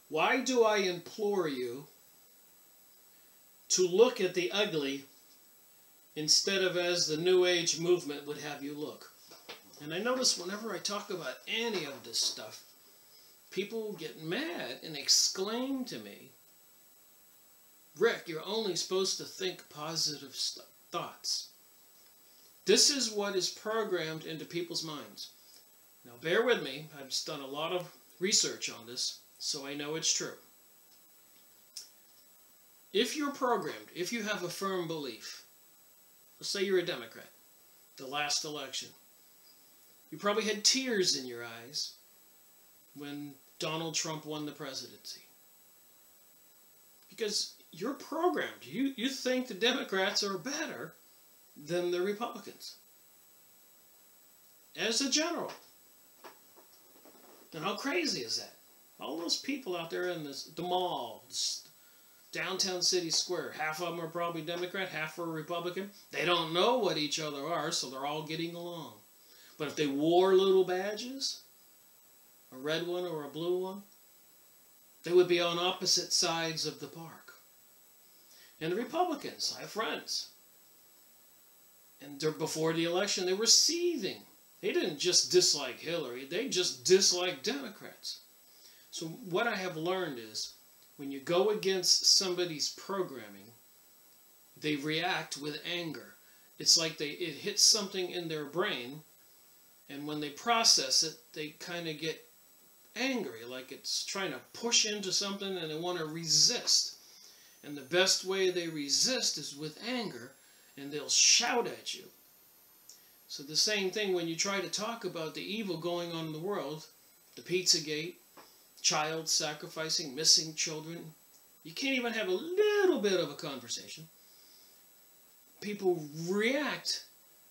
Why do I implore you to look at the ugly instead of as the New Age movement would have you look? And I notice whenever I talk about any of this stuff, people get mad and exclaim to me, Rick, you're only supposed to think positive thoughts. This is what is programmed into people's minds. Now bear with me, I've done a lot of research on this, so I know it's true. If you're programmed, if you have a firm belief, let's say you're a Democrat, the last election, you probably had tears in your eyes when Donald Trump won the presidency. Because you're programmed. You think the Democrats are better than the Republicans. As a general. And how crazy is that? All those people out there in the mall, downtown city square, half of them are probably Democrat, half are Republican. They don't know what each other are, so they're all getting along. But if they wore little badges, a red one or a blue one, they would be on opposite sides of the park. And the Republicans, I have friends, and before the election they were seething. They didn't just dislike Hillary, they just disliked Democrats. So what I have learned is, when you go against somebody's programming, they react with anger. It's like it hits something in their brain, and when they process it, they kind of get angry, like it's trying to push into something and they want to resist. And the best way they resist is with anger, and they'll shout at you. So the same thing when you try to talk about the evil going on in the world, the Pizzagate, child sacrificing, missing children, you can't even have a little bit of a conversation. People react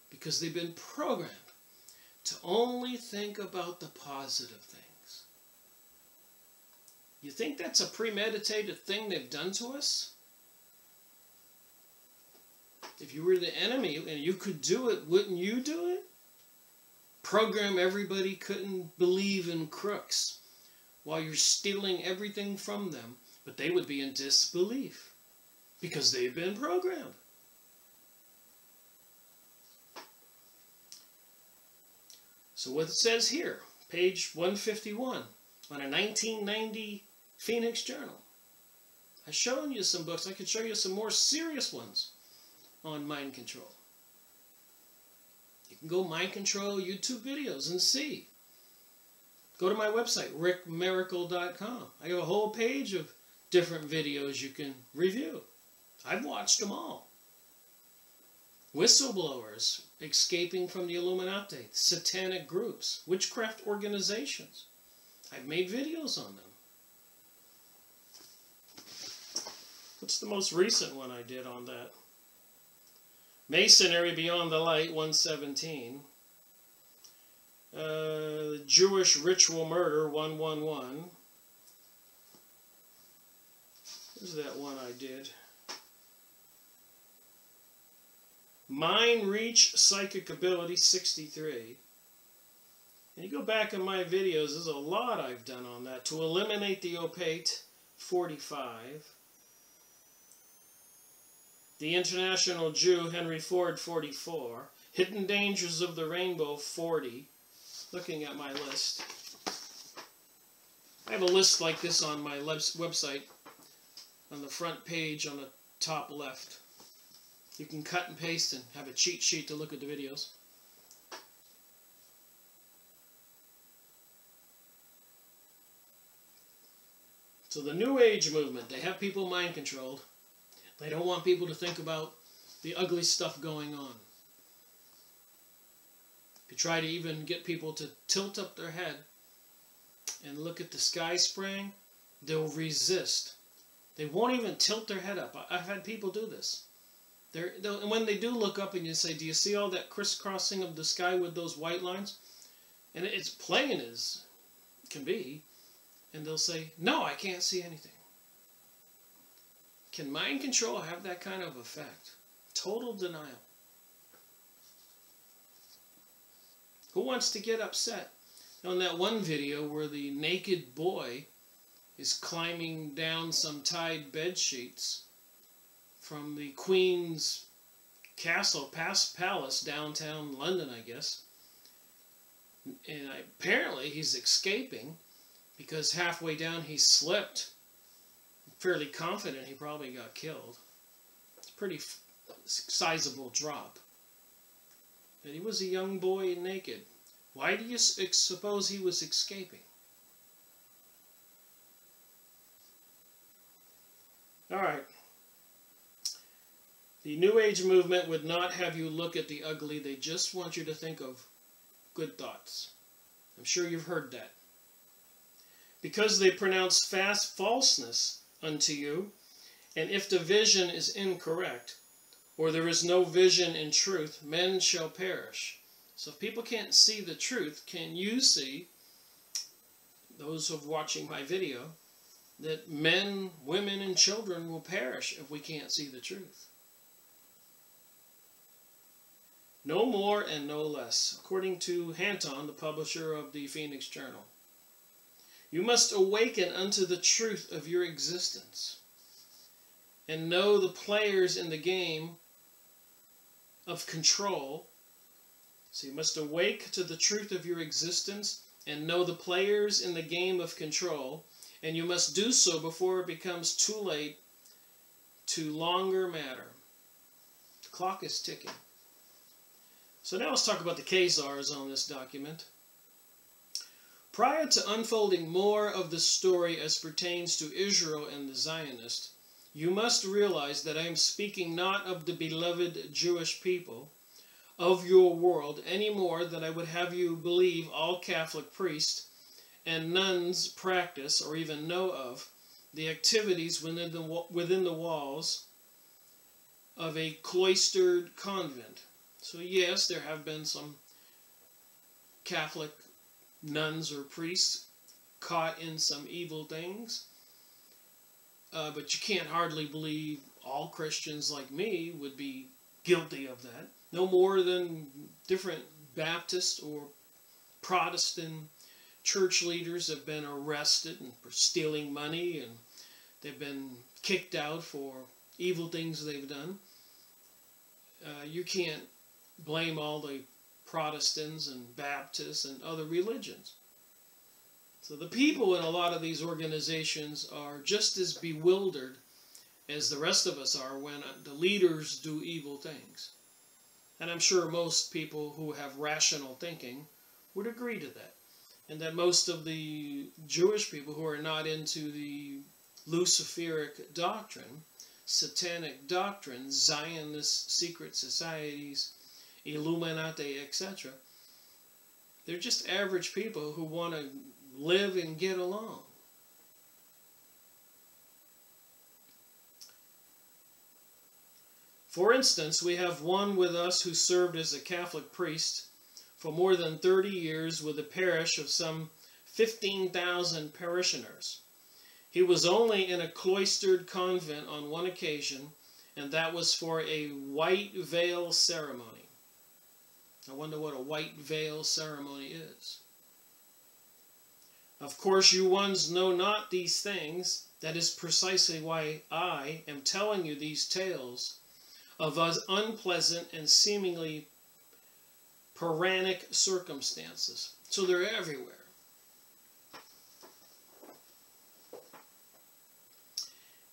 because they've been programmed to only think about the positive things. You think that's a premeditated thing they've done to us? If you were the enemy and you could do it, wouldn't you do it? Program everybody couldn't believe in crooks while you're stealing everything from them, but they would be in disbelief because they've been programmed. So what it says here, page 151, on a 1990 Phoenix Journal. I've shown you some books. I could show you some more serious ones on mind control. You can go mind control YouTube videos and see. Go to my website, rickmiracle.com. I have a whole page of different videos you can review. I've watched them all. Whistleblowers escaping from the Illuminati, satanic groups, witchcraft organizations. I've made videos on them. What's the most recent one I did on that? Masonry Beyond the Light, 117. Jewish Ritual Murder, 111. Where's that one I did? Mind Reach Psychic Ability, 63. And you go back in my videos, there's a lot I've done on that. To Eliminate the Opate, 45. The International Jew, Henry Ford, 44. Hidden Dangers of the Rainbow, 40. Looking at my list. I have a list like this on my website, on the front page on the top left. You can cut and paste and have a cheat sheet to look at the videos. So the New Age movement, they have people mind controlled. They don't want people to think about the ugly stuff going on. If you try to even get people to tilt up their head and look at the sky spraying, they'll resist. They won't even tilt their head up. I've had people do this. And when they do look up and you say, do you see all that crisscrossing of the sky with those white lines? And it's plain as can be. And they'll say, no, I can't see anything. Can mind control have that kind of effect? Total denial. Who wants to get upset? On that one video where the naked boy is climbing down some tied bed sheets from the Queen's Castle, Palace, downtown London, I guess. And apparently he's escaping because halfway down he slipped. I'm fairly confident he probably got killed. It's a pretty sizable drop. And he was a young boy and naked. Why do you suppose he was escaping? All right. The New Age movement would not have you look at the ugly. They just want you to think of good thoughts. I'm sure you've heard that. Because they pronounce falseness unto you, and if the vision is incorrect, or there is no vision in truth, men shall perish. So if people can't see the truth, can you see, those of watching my video, that men, women, and children will perish if we can't see the truth? No more and no less, according to Hanton, the publisher of the Phoenix Journal. You must awaken unto the truth of your existence and know the players in the game of control. So you must awake to the truth of your existence and know the players in the game of control, and you must do so before it becomes too late to longer matter. The clock is ticking. So now let's talk about the Khazars on this document. Prior to unfolding more of the story as pertains to Israel and the Zionists, you must realize that I am speaking not of the beloved Jewish people of your world any more than I would have you believe all Catholic priests and nuns practice or even know of the activities within the walls of a cloistered convent. So yes, there have been some Catholic nuns or priests caught in some evil things, but you can't hardly believe all Christians like me would be guilty of that. No more than different Baptist or Protestant church leaders have been arrested for stealing money, and they've been kicked out for evil things they've done. You can't blame all the Protestants and Baptists and other religions. So the people in a lot of these organizations are just as bewildered as the rest of us are when the leaders do evil things. And I'm sure most people who have rational thinking would agree to that. And that most of the Jewish people who are not into the Luciferic doctrine, satanic doctrine, Zionist secret societies, Illuminati, etc., they're just average people who want to live and get along. For instance, we have one with us who served as a Catholic priest for more than 30 years with a parish of some 15,000 parishioners. He was only in a cloistered convent on one occasion, and that was for a white veil ceremony. I wonder what a white veil ceremony is. Of course, you ones know not these things. That is precisely why I am telling you these tales of unpleasant and seemingly Puranic circumstances. So they're everywhere.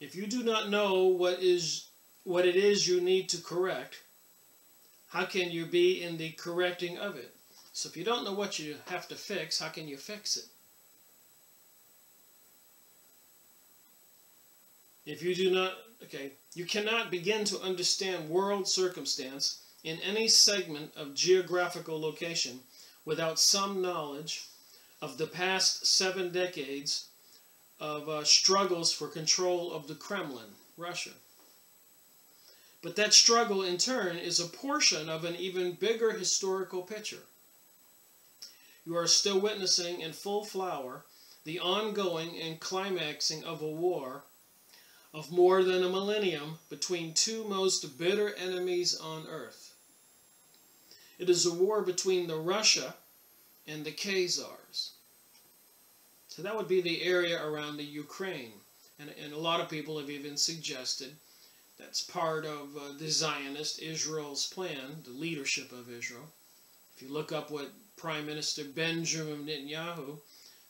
If you do not know what it is you need to correct, how can you be in the correcting of it? So if you don't know what you have to fix, how can you fix it? If you do not, you cannot begin to understand world circumstance in any segment of geographical location without some knowledge of the past 7 decades of struggles for control of the Kremlin, Russia. But that struggle, in turn, is a portion of an even bigger historical picture. You are still witnessing in full flower the ongoing and climaxing of a war of more than a millennium between two most bitter enemies on earth. It is a war between the Russia and the Khazars. So that would be the area around the Ukraine. And a lot of people have even suggested that's part of the Zionist Israel's plan, the leadership of Israel. If you look up what Prime Minister Benjamin Netanyahu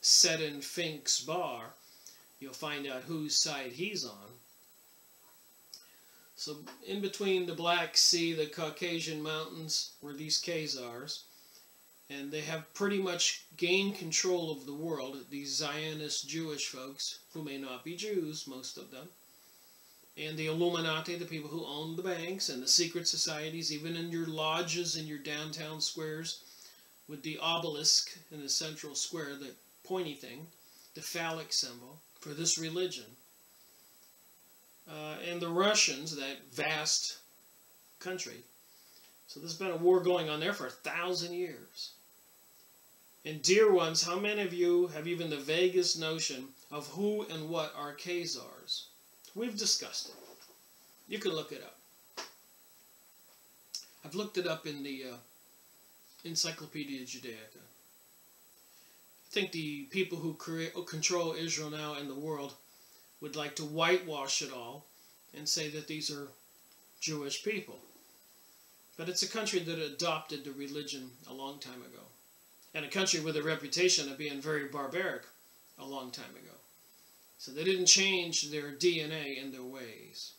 Seddon Fink's bar, you'll find out whose side he's on. So in between the Black Sea, the Caucasian mountains, were these Khazars. And they have pretty much gained control of the world, these Zionist Jewish folks, who may not be Jews, most of them. And the Illuminati, the people who own the banks, and the secret societies, even in your lodges in your downtown squares, with the obelisk in the central square, the pointy thing, the phallic symbol for this religion. And the Russians, that vast country. So there's been a war going on there for 1,000 years. And dear ones, how many of you have even the vaguest notion of who and what are Khazars? We've discussed it. You can look it up. I've looked it up in the Encyclopedia Judaica. I think the people who control Israel now and the world would like to whitewash it all and say that these are Jewish people. But it's a country that adopted the religion a long time ago. And a country with a reputation of being very barbaric a long time ago. So they didn't change their DNA and their ways.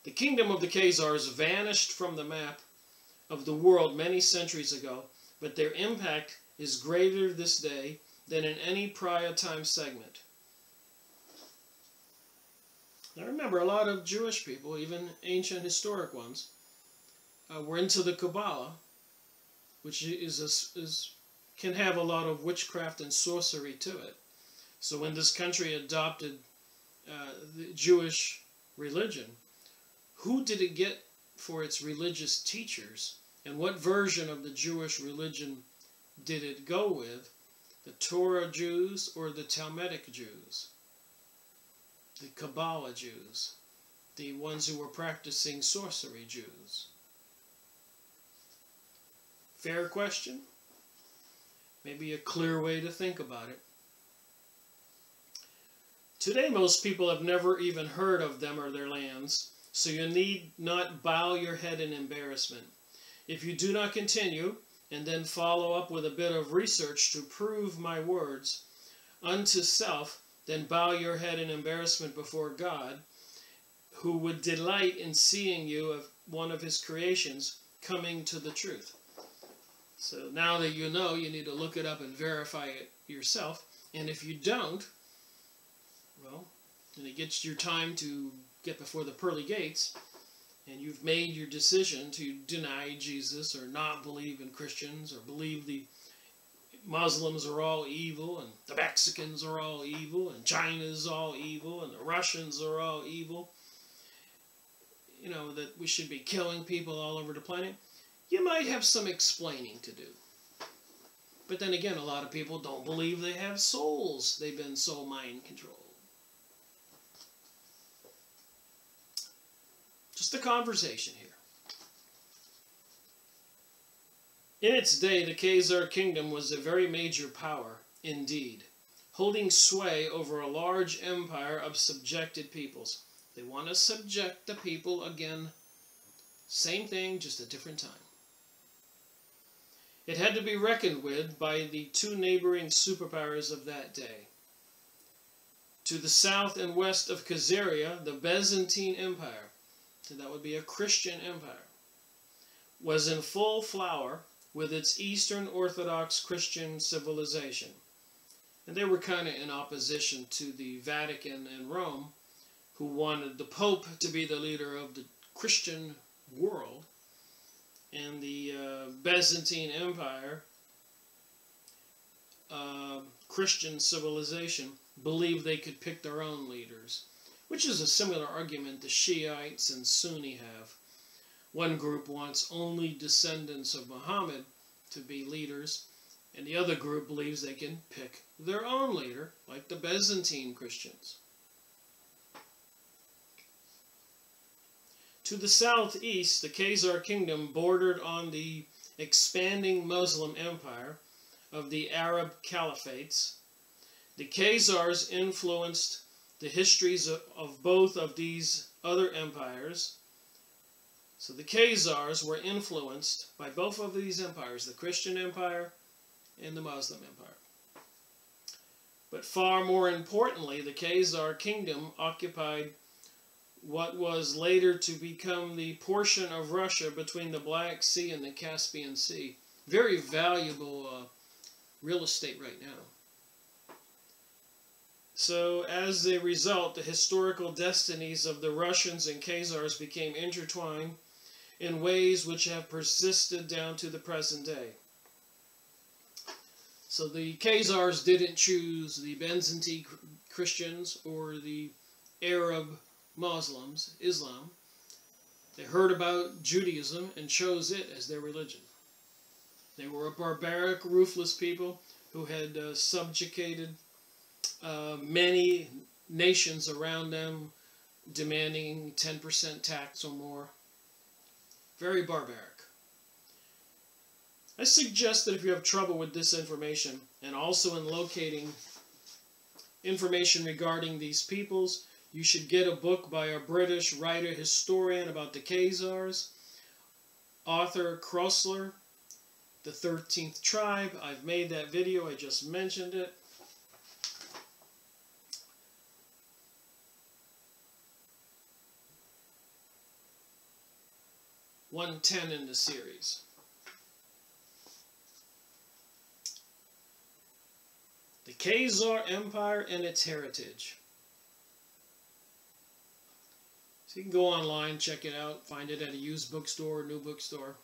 The kingdom of the Khazars vanished from the map of the world many centuries ago, but their impact is greater this day than in any prior time segment. Now remember, a lot of Jewish people, even ancient historic ones, were into the Kabbalah, which can have a lot of witchcraft and sorcery to it. So when this country adopted the Jewish religion, who did it get for its religious teachers? And what version of the Jewish religion did it go with? The Torah Jews or the Talmudic Jews? The Kabbalah Jews? The ones who were practicing sorcery Jews? Fair question. Maybe a clear way to think about it. Today, most people have never even heard of them or their lands, so you need not bow your head in embarrassment. If you do not continue, and then follow up with a bit of research to prove my words unto self, then bow your head in embarrassment before God, who would delight in seeing you of one of his creations coming to the truth. So now that you know, you need to look it up and verify it yourself. And if you don't, well, then it gets your time to get before the pearly gates, and you've made your decision to deny Jesus or not believe in Christians or believe the Muslims are all evil and the Mexicans are all evil and China's all evil and the Russians are all evil. You know, that we should be killing people all over the planet. You might have some explaining to do. But then again, a lot of people don't believe they have souls. They've been so mind controlled. Just a conversation here. In its day, the Khazar kingdom was a very major power indeed, holding sway over a large empire of subjected peoples. They want to subject the people again. Same thing, just a different time. It had to be reckoned with by the two neighboring superpowers of that day. To the south and west of Khazaria, the Byzantine Empire, so that would be a Christian empire, was in full flower with its Eastern Orthodox Christian civilization. And they were kind of in opposition to the Vatican and Rome, who wanted the Pope to be the leader of the Christian world. And the Byzantine Empire, Christian civilization, believed they could pick their own leaders, which is a similar argument the Shiites and Sunni have. One group wants only descendants of Muhammad to be leaders, and the other group believes they can pick their own leader, like the Byzantine Christians. To the southeast, the Khazar kingdom bordered on the expanding Muslim empire of the Arab caliphates. The Khazars influenced the histories of both of these other empires. So the Khazars were influenced by both of these empires, the Christian empire and the Muslim empire. But far more importantly, the Khazar kingdom occupied what was later to become the portion of Russia between the Black Sea and the Caspian Sea. Very valuable real estate right now. So as a result, the historical destinies of the Russians and Khazars became intertwined in ways which have persisted down to the present day. So the Khazars didn't choose the Byzantine Christians or the Arab Muslims, Islam. They heard about Judaism and chose it as their religion. They were a barbaric, ruthless people who had subjugated many nations around them, demanding 10% tax or more. Very barbaric. I suggest that if you have trouble with this information, and also in locating information regarding these peoples, you should get a book by a British writer historian about the Khazars, Arthur Koestler, The 13th Tribe. I've made that video, I just mentioned it. #110 in the series. The Khazar Empire and its heritage. So you can go online, check it out, find it at a used bookstore or new bookstore.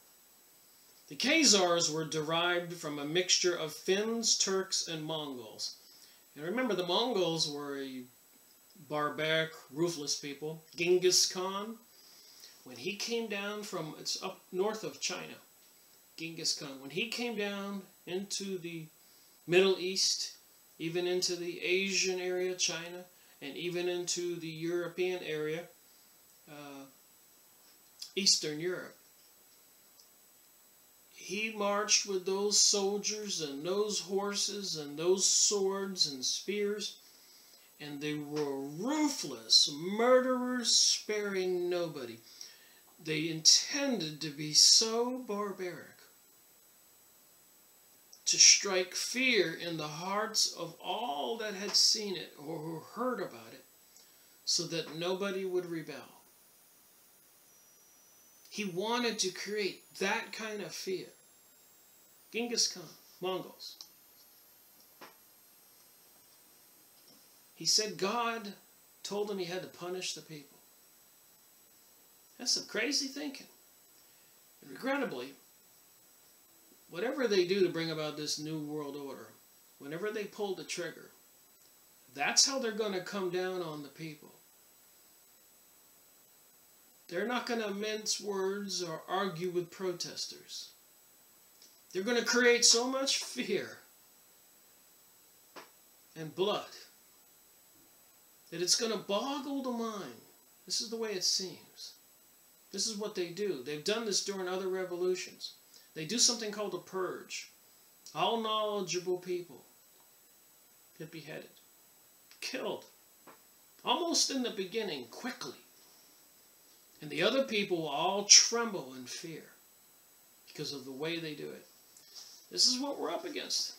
The Khazars were derived from a mixture of Finns, Turks, and Mongols. And remember, the Mongols were a barbaric, ruthless people. Genghis Khan, when he came down from, it's up north of China, Genghis Khan, when he came down into the Middle East, even into the Asian area, China, and even into the European area, Eastern Europe, he marched with those soldiers and those horses and those swords and spears, and they were ruthless, murderers sparing nobody. They intended to be so barbaric, to strike fear in the hearts of all that had seen it or who heard about it, so that nobody would rebel. He wanted to create that kind of fear. Genghis Khan, Mongols. He said God told him he had to punish the people. That's some crazy thinking. And regrettably, whatever they do to bring about this new world order, whenever they pull the trigger, that's how they're going to come down on the people. They're not going to mince words or argue with protesters. They're going to create so much fear and blood that it's going to boggle the mind. This is the way it seems. This is what they do. They've done this during other revolutions. They do something called a purge. All knowledgeable people get beheaded, killed, almost in the beginning, quickly. And the other people will all tremble in fear because of the way they do it. This is what we're up against.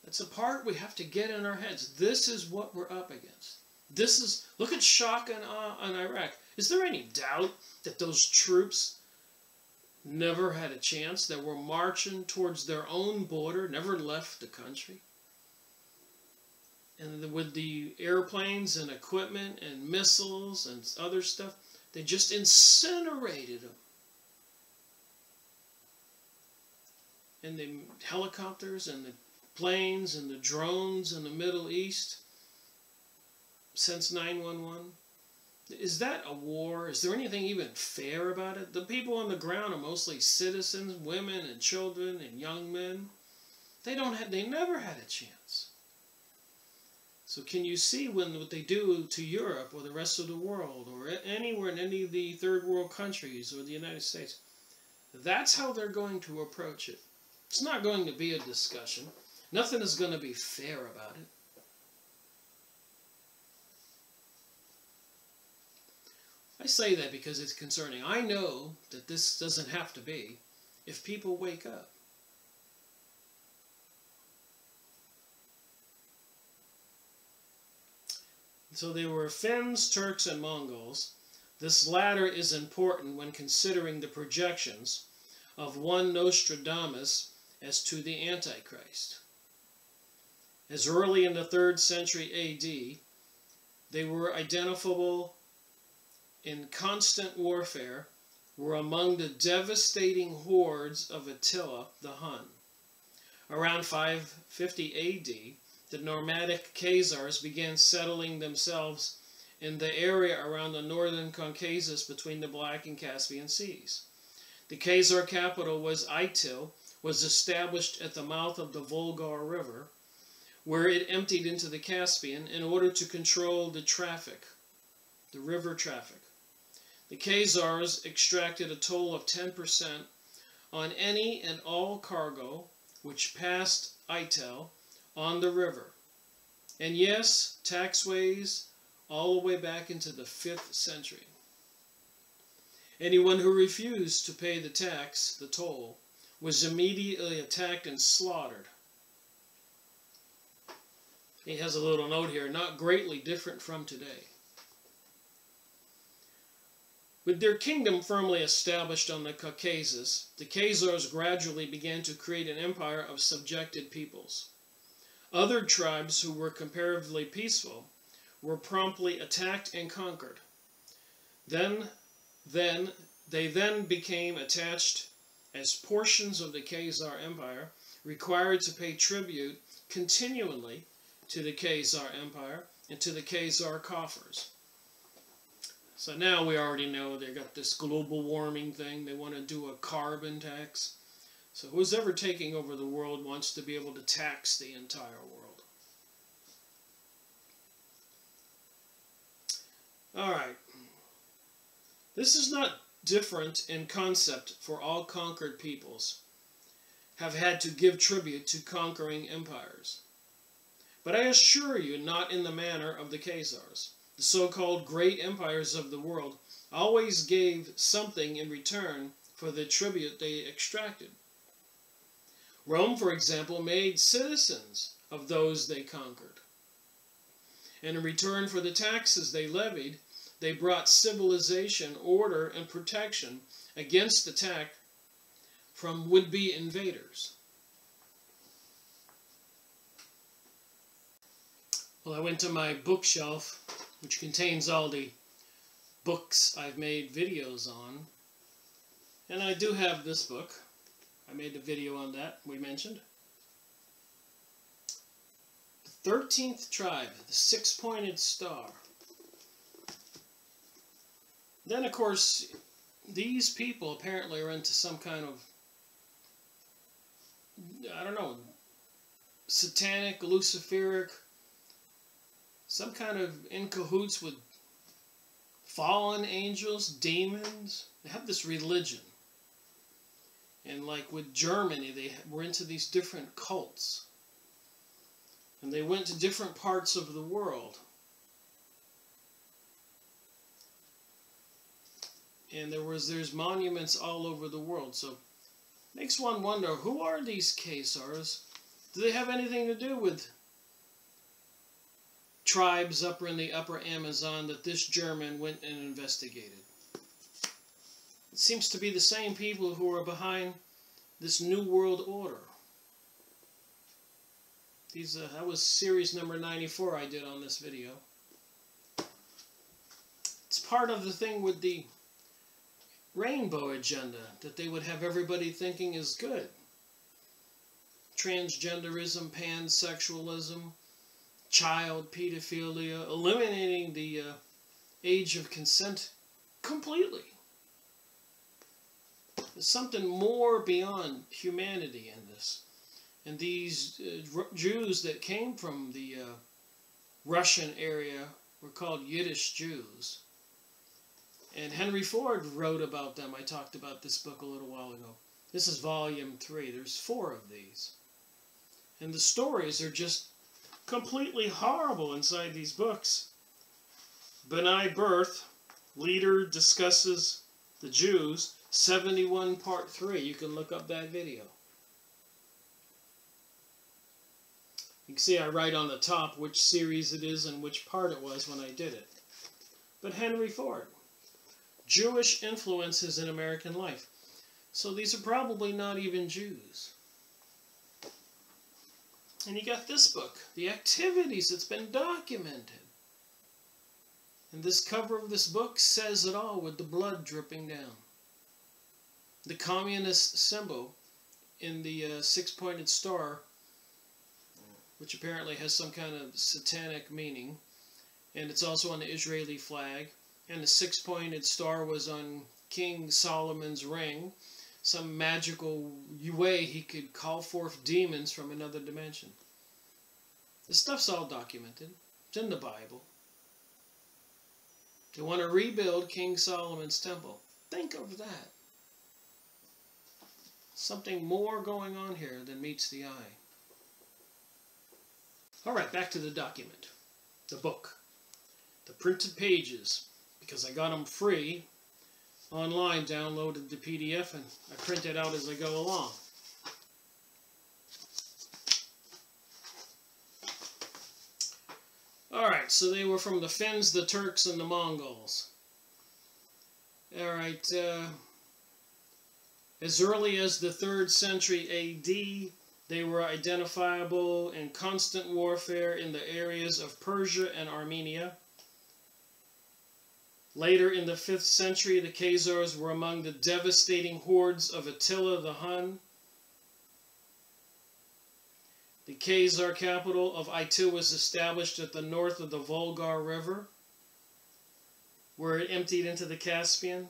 That's a part we have to get in our heads. This is what we're up against. This is, look at shock and Iraq. Is there any doubt that those troops never had a chance, that were marching towards their own border, never left the country? And with the airplanes and equipment and missiles and other stuff, they just incinerated them. And the helicopters and the planes and the drones in the Middle East since 9/11. Is that a war? Is there anything even fair about it? The people on the ground are mostly citizens, women and children and young men. They never had a chance. So can you see what they do to Europe or the rest of the world or anywhere in any of the third world countries or the United States? That's how they're going to approach it. It's not going to be a discussion. Nothing is going to be fair about it. I say that because it's concerning. I know that this doesn't have to be if people wake up. So they were Finns, Turks, and Mongols. This latter is important when considering the projections of one Nostradamus as to the Antichrist. As early in the 3rd century A.D., they were identifiable in constant warfare, were among the devastating hordes of Attila the Hun. Around 550 A.D., the nomadic Khazars began settling themselves in the area around the northern Caucasus between the Black and Caspian Seas. The Khazar capital was Itil, was established at the mouth of the Volga River, where it emptied into the Caspian in order to control the traffic, the river traffic. The Khazars extracted a toll of 10% on any and all cargo which passed Itil on the river. And yes, taxways all the way back into the 5th century. Anyone who refused to pay the tax, the toll, was immediately attacked and slaughtered. He has a little note here, not greatly different from today. With their kingdom firmly established on the Caucasus, the Khazars gradually began to create an empire of subjected peoples. Other tribes who were comparatively peaceful were promptly attacked and conquered. They then became attached as portions of the Khazar Empire, required to pay tribute continually to the Khazar Empire and to the Khazar coffers. So now we already know they got this global warming thing. They want to do a carbon tax. So who's ever taking over the world wants to be able to tax the entire world. All right. This is not different in concept, for all conquered peoples have had to give tribute to conquering empires. But I assure you, not in the manner of the Khazars. The so-called great empires of the world always gave something in return for the tribute they extracted. Rome, for example, made citizens of those they conquered. And in return for the taxes they levied, they brought civilization, order, and protection against attack from would-be invaders. Well, I went to my bookshelf, which contains all the books I've made videos on. And I do have this book. I made a video on that, we mentioned. The 13th Tribe, the Six-Pointed Star. Then, of course, these people apparently are into some kind of, I don't know, satanic, luciferic, some kind of in cahoots with fallen angels, demons. They have this religion. And like with Germany, they were into these different cults. And they went to different parts of the world. And there's monuments all over the world. So makes one wonder, who are these Khazars? Do they have anything to do with tribes up in the upper Amazon that this German went and investigated? It seems to be the same people who are behind this New World Order. That was series number 94 I did on this video. It's part of the thing with the rainbow agenda, that they would have everybody thinking is good. Transgenderism, pansexualism, child pedophilia, eliminating the age of consent completely. There's something more beyond humanity in this. And these Jews that came from the Russian area were called Yiddish Jews. And Henry Ford wrote about them. I talked about this book a little while ago. This is volume 3. There's 4 of these. And the stories are just completely horrible inside these books. B'nai Birth, leader discusses the Jews, 71 part 3. You can look up that video. You can see I write on the top which series it is and which part it was when I did it. But Henry Ford, Jewish influences in American life. So these are probably not even Jews. And you got this book, The Activities. It's been documented. And this cover of this book says it all with the blood dripping down. The communist symbol in the six-pointed star, which apparently has some kind of satanic meaning. And it's also on the Israeli flag. And the six-pointed star was on King Solomon's ring. Some magical way he could call forth demons from another dimension. This stuff's all documented. It's in the Bible. They want to rebuild King Solomon's temple. Think of that. Something more going on here than meets the eye. Alright, back to the document. The book. The printed pages. Because I got them free online, downloaded the PDF, and I print it out as I go along. Alright, so they were from the Finns, the Turks, and the Mongols. Alright, as early as the 3rd century A.D., they were identifiable in constant warfare in the areas of Persia and Armenia. Later in the 5th century, the Khazars were among the devastating hordes of Attila the Hun. The Khazar capital of Itu was established at the north of the Volga River, where it emptied into the Caspian.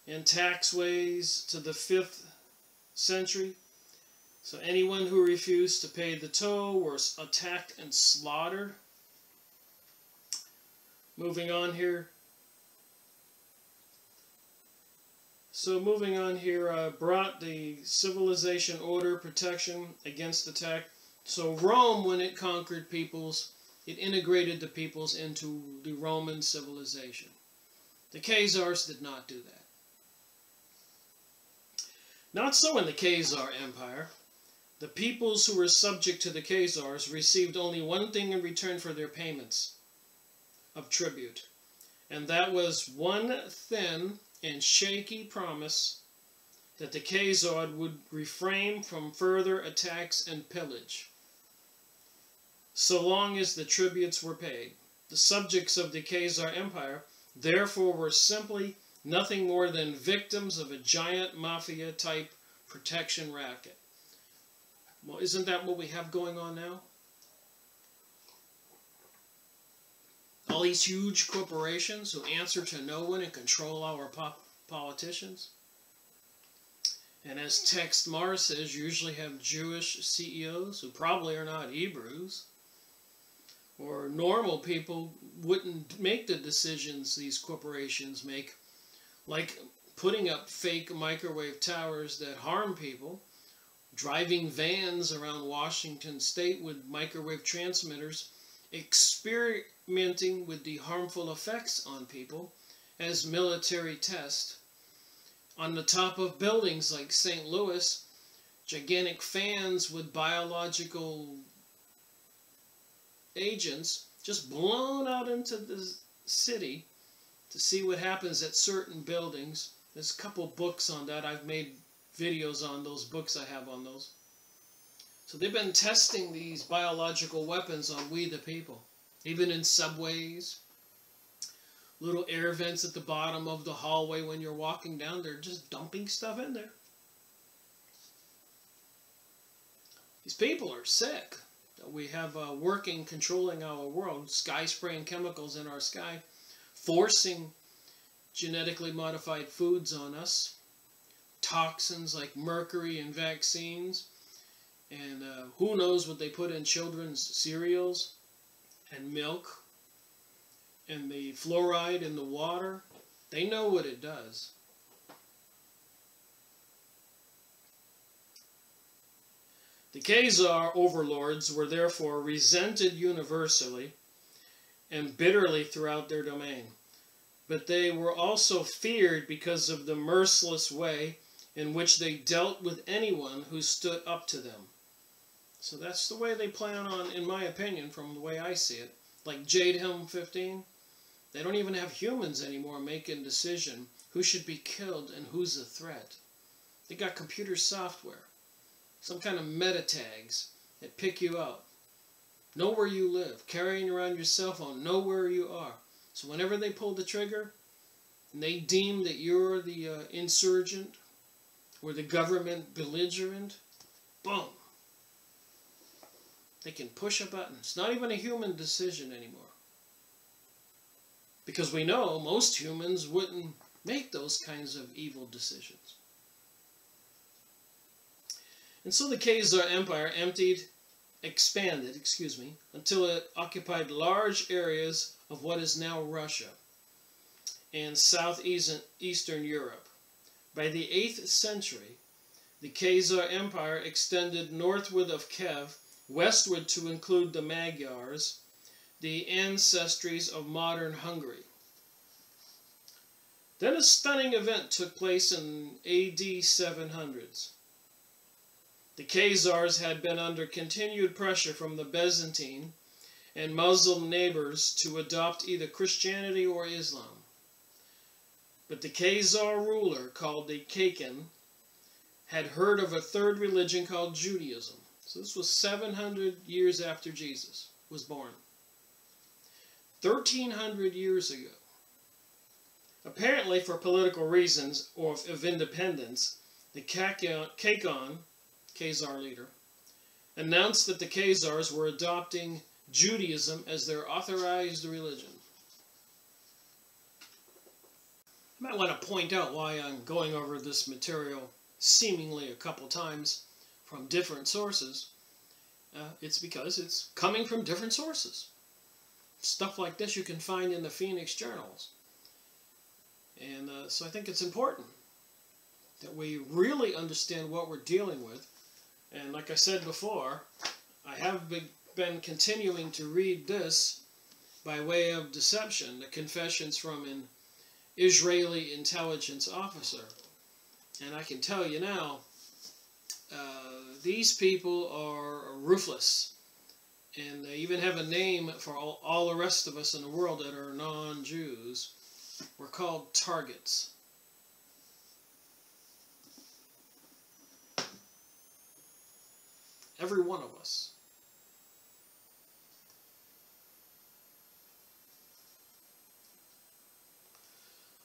And taxways to the 5th century. So anyone who refused to pay the toll were attacked and slaughtered. Moving on here. So moving on here, brought the civilization order protection against attack. So Rome, when it conquered peoples, it integrated the peoples into the Roman civilization. The Khazars did not do that. Not so in the Khazar Empire. The peoples who were subject to the Khazars received only one thing in return for their payments of tribute. And that was one thin and shaky promise that the Khazar would refrain from further attacks and pillage, so long as the tributes were paid. The subjects of the Khazar Empire, therefore, were simply nothing more than victims of a giant mafia-type protection racket. Well, isn't that what we have going on now? All these huge corporations who answer to no one and control our politicians. And as Text Mars says, usually have Jewish CEOs who probably are not Hebrews. Or normal people wouldn't make the decisions these corporations make, like putting up fake microwave towers that harm people, driving vans around Washington State with microwave transmitters, experimenting with the harmful effects on people as military test. On the top of buildings like St. Louis, gigantic fans with biological agents just blown out into the city to see what happens at certain buildings. There's a couple books on that. I've made videos on those books I have on those. So they've been testing these biological weapons on we the people. Even in subways, little air vents at the bottom of the hallway when you're walking down, they're just dumping stuff in there. These people are sick. We have working, controlling our world, sky spraying chemicals in our sky, forcing genetically modified foods on us, toxins like mercury in vaccines, and who knows what they put in children's cereals and milk, and the fluoride in the water. They know what it does. The Khazar overlords were therefore resented universally and bitterly throughout their domain. But they were also feared because of the merciless way in which they dealt with anyone who stood up to them. So that's the way they plan on, in my opinion, from the way I see it. Like Jade Helm 15, they don't even have humans anymore making decision who should be killed and who's a threat. They got computer software, some kind of meta tags that pick you out. Know where you live, carrying around your cell phone, know where you are. So whenever they pull the trigger and they deem that you're the insurgent or the government belligerent, boom. They can push a button. It's not even a human decision anymore. Because we know most humans wouldn't make those kinds of evil decisions. And so the Khazar Empire expanded, until it occupied large areas of what is now Russia and southeastern Europe. By the 8th century, the Khazar Empire extended northward of Kiev, westward to include the Magyars, the ancestries of modern Hungary. Then a stunning event took place in AD 700s. The Khazars had been under continued pressure from the Byzantine and Muslim neighbors to adopt either Christianity or Islam. But the Khazar ruler, called the Khakan, had heard of a third religion called Judaism. So this was 700 years after Jesus was born. 1,300 years ago. Apparently for political reasons or of independence, the Khakan, Khazar leader, announced that the Khazars were adopting Judaism as their authorized religion. I might want to point out why I'm going over this material seemingly a couple times from different sources. It's because it's coming from different sources. Stuff like this you can find in the Phoenix Journals. And so I think it's important that we really understand what we're dealing with. And like I said before, I have been continuing to read this by way of deception, the confessions from an Israeli intelligence officer. And I can tell you now, these people are ruthless. And they even have a name for all the rest of us in the world that are non-Jews. We're called targets. Every one of us.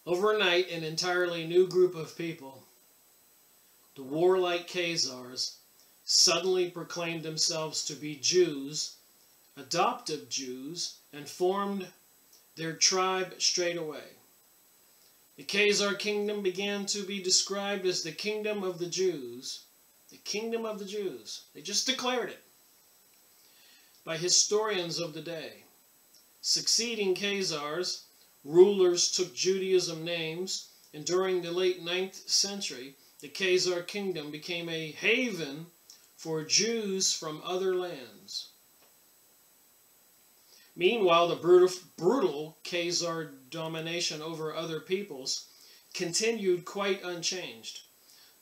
Overnight, an entirely new group of people, the warlike Khazars, suddenly proclaimed themselves to be Jews, adoptive Jews, and formed their tribe straight away. The Khazar kingdom began to be described as the kingdom of the Jews. The kingdom of the Jews. They just declared it by historians of the day. Succeeding Khazars, rulers took Judaism names, and during the late 9th century, the Khazar kingdom became a haven for Jews from other lands. Meanwhile, the brutal Khazar domination over other peoples continued quite unchanged.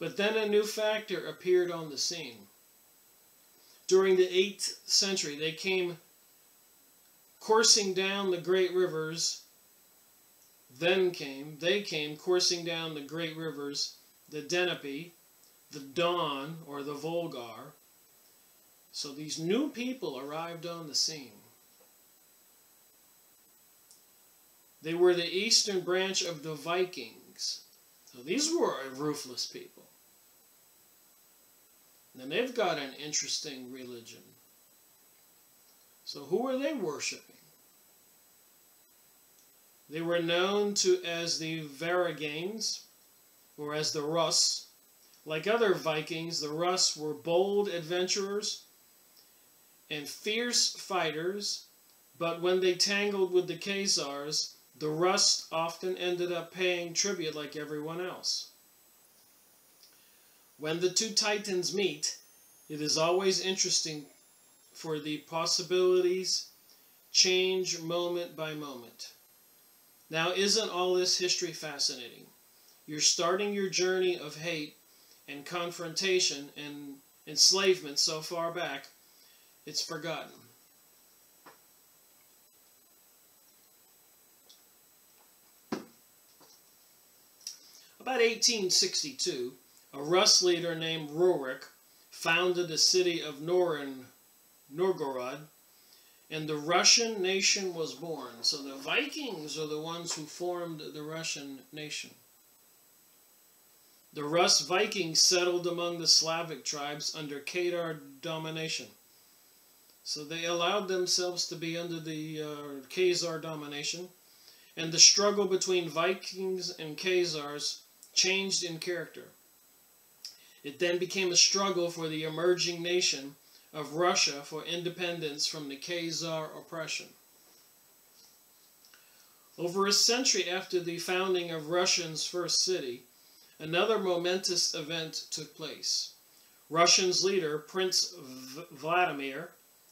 But then a new factor appeared on the scene. During the 8th century, they came coursing down the great rivers. They came coursing down the great rivers, the Danube, the Don, or the Volga. So these new people arrived on the scene. They were the eastern branch of the Vikings. So these were ruthless people. And they've got an interesting religion. So who are they worshiping? They were known as the Varangians, or as the Rus. Like other Vikings, the Rus were bold adventurers and fierce fighters, but when they tangled with the Khazars, the Rus often ended up paying tribute like everyone else. When the two titans meet, it is always interesting for the possibilities change moment by moment. Now, isn't all this history fascinating? You're starting your journey of hate and confrontation and enslavement so far back, It's forgotten. About 1862, a Rus leader named Rorik founded the city of Novgorod, and the Russian nation was born. So the Vikings are the ones who formed the Russian nation. The Rus Vikings settled among the Slavic tribes under Khazar domination. So they allowed themselves to be under the Khazar domination, and the struggle between Vikings and Khazars changed in character. It then became a struggle for the emerging nation of Russia for independence from the Khazar oppression. Over a century after the founding of Russia's first city, another momentous event took place. Russia's leader, Prince Vladimir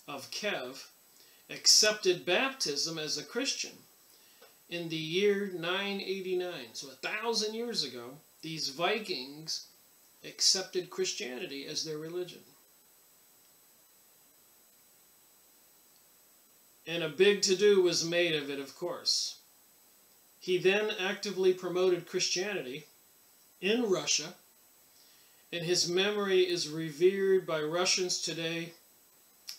of Kiev, accepted baptism as a Christian in the year 989. So 1,000 years ago, these Vikings accepted Christianity as their religion. And a big to-do was made of it, of course. He then actively promoted Christianity in Russia, and his memory is revered by Russians today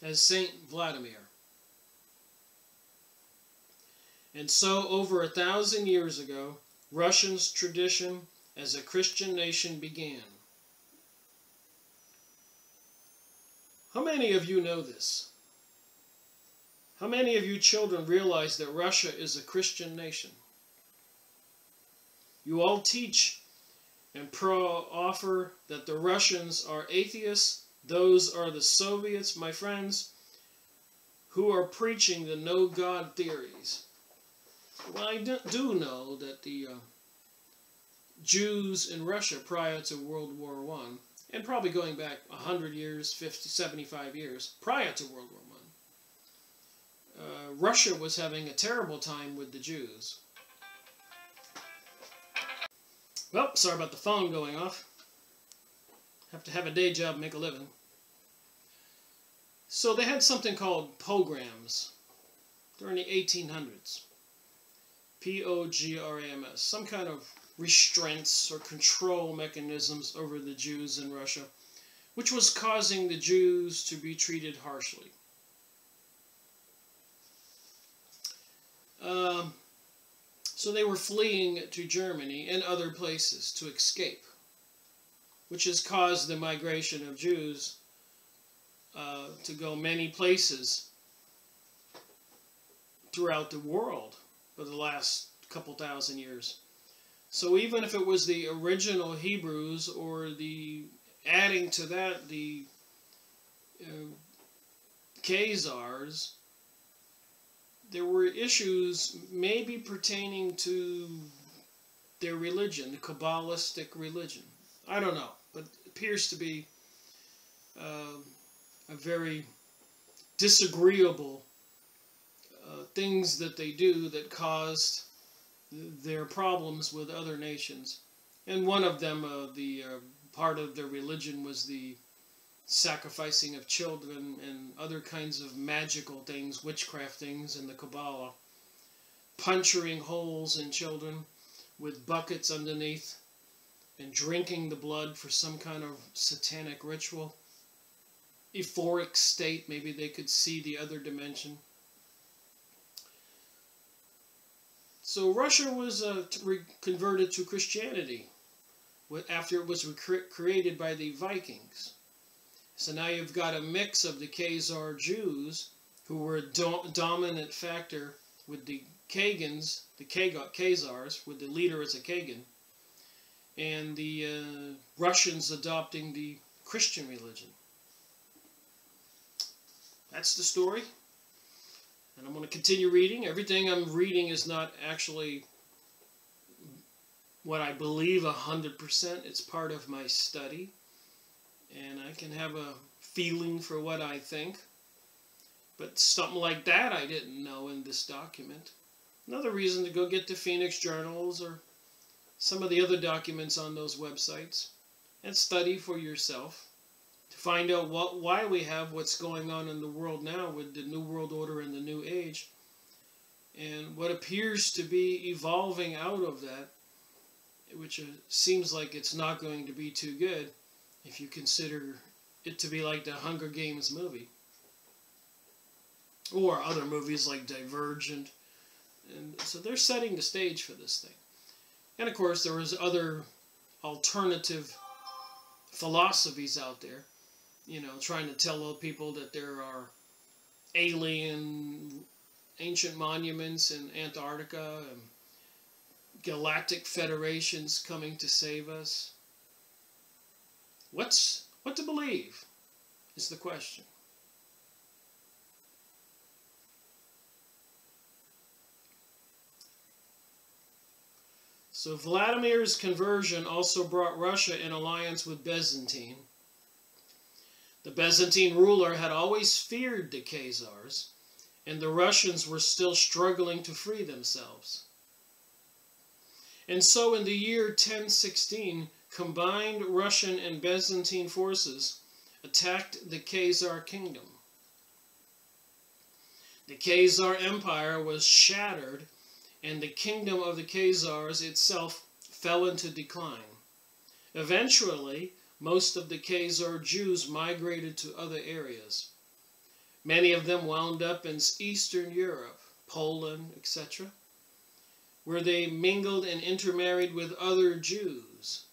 as Saint Vladimir. And so, over 1,000 years ago, Russia's tradition as a Christian nation began. How many of you know this? How many of you children realize that Russia is a Christian nation? You all teach and offer that the Russians are atheists. Those are the Soviets, my friends, who are preaching the no-God theories. Well, I do know that the Jews in Russia prior to World War I, and probably going back 100 years, 50, 75 years, prior to World War I, Russia was having a terrible time with the Jews. Well, sorry about the phone going off. Have to have a day job, make a living. So they had something called pogroms during the 1800s. P-O-G-R-A-M-S. Some kind of restraints or control mechanisms over the Jews in Russia, which was causing the Jews to be treated harshly. So they were fleeing to Germany and other places to escape, which has caused the migration of Jews to go many places throughout the world for the last couple thousand years. So even if it was the original Hebrews or the adding to that the Khazars, there were issues maybe pertaining to their religion, the Kabbalistic religion. I don't know, but it appears to be a very disagreeable things that they do that caused their problems with other nations. And one of them, the part of their religion was the sacrificing of children and other kinds of magical things, witchcraft things in the Kabbalah, puncturing holes in children with buckets underneath and drinking the blood for some kind of satanic ritual. Euphoric state, maybe they could see the other dimension. So Russia was converted to Christianity after it was created by the Vikings. So now you've got a mix of the Khazar Jews, who were a dominant factor with the Khagans, the Khazars, with the leader as a Khagan, and the Russians adopting the Christian religion. That's the story. And I'm going to continue reading. Everything I'm reading is not actually what I believe 100%. It's part of my study. And I can have a feeling for what I think. But something like that I didn't know in this document. Another reason to go get the Phoenix Journals or some of the other documents on those websites and study for yourself. to find out why we have what's going on in the world now with the New World Order and the New Age, and what appears to be evolving out of that, which seems like it's not going to be too good if you consider it to be like the Hunger Games movie, or other movies like Divergent. And so they're setting the stage for this thing. And of course there was other alternative philosophies out there, you know, trying to tell people that there are alien ancient monuments in Antarctica and galactic federations coming to save us. What to believe is the question. So Vladimir's conversion also brought Russia in alliance with Byzantine. The Byzantine ruler had always feared the Khazars, and the Russians were still struggling to free themselves. And so in the year 1016, combined Russian and Byzantine forces attacked the Khazar kingdom. The Khazar Empire was shattered, and the kingdom of the Khazars itself fell into decline. Eventually, most of the Khazar Jews migrated to other areas. Many of them wound up in Eastern Europe, Poland, etc., where they mingled and intermarried with other Jews.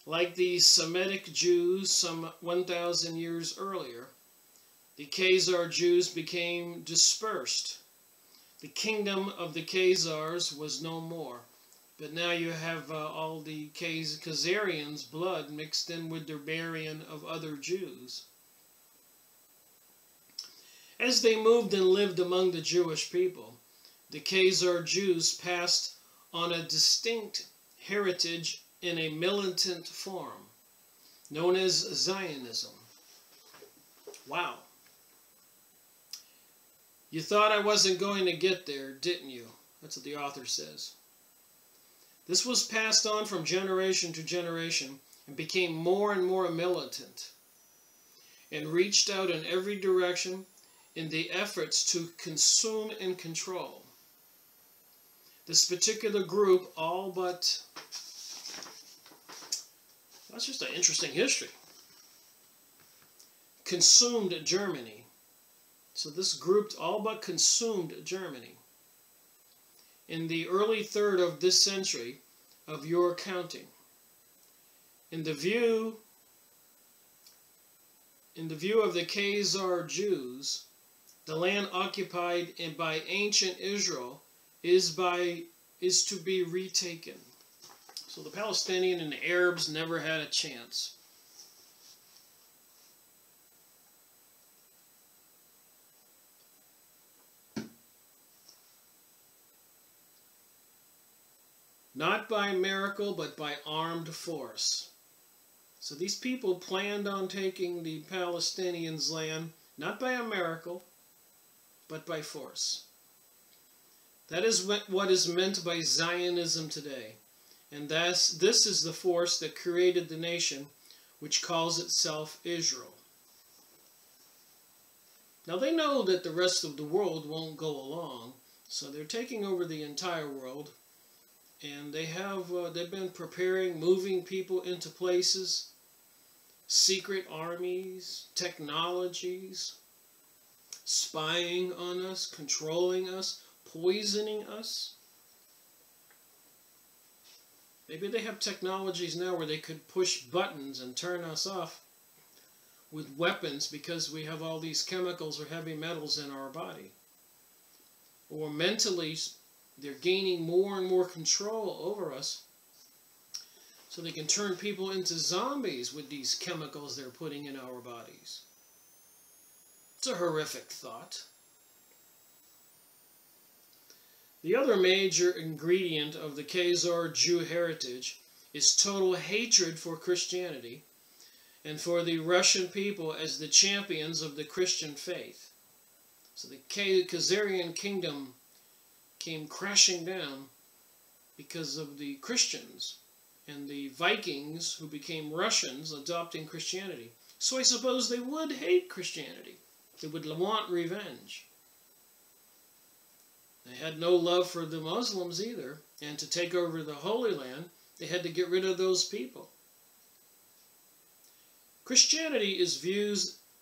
Like the Semitic Jews some 1,000 years earlier, the Khazar Jews became dispersed. The kingdom of the Khazars was no more. But now you have all the Khazarians' blood mixed in with the barbarian of other Jews. As they moved and lived among the Jewish people, the Khazar Jews passed on a distinct heritage in a militant form, known as Zionism. Wow. You thought I wasn't going to get there, didn't you? That's what the author says. This was passed on from generation to generation and became more and more militant and reached out in every direction in the efforts to consume and control. This particular group all but... That's just an interesting history. Consumed Germany. So this group all but consumed Germany. In the early third of this century of your counting. In the view of the Khazar Jews, the land occupied by ancient Israel is to be retaken. So the Palestinian and the Arabs never had a chance. Not by miracle, but by armed force. So these people planned on taking the Palestinians' land, not by a miracle, but by force. That is what is meant by Zionism today. And this is the force that created the nation, which calls itself Israel. Now they know that the rest of the world won't go along, so they're taking over the entire world. And they've been preparing, moving people into places, secret armies, technologies, spying on us, controlling us, poisoning us. Maybe they have technologies now where they could push buttons and turn us off with weapons because we have all these chemicals or heavy metals in our body. Or mentally, they're gaining more and more control over us so they can turn people into zombies with these chemicals they're putting in our bodies. It's a horrific thought. The other major ingredient of the Khazar Jew heritage is total hatred for Christianity and for the Russian people as the champions of the Christian faith. So the Khazarian kingdom came crashing down because of the Christians and the Vikings who became Russians adopting Christianity. So I suppose they would hate Christianity. They would want revenge. They had no love for the Muslims either. And to take over the Holy Land, they had to get rid of those people. Christianity is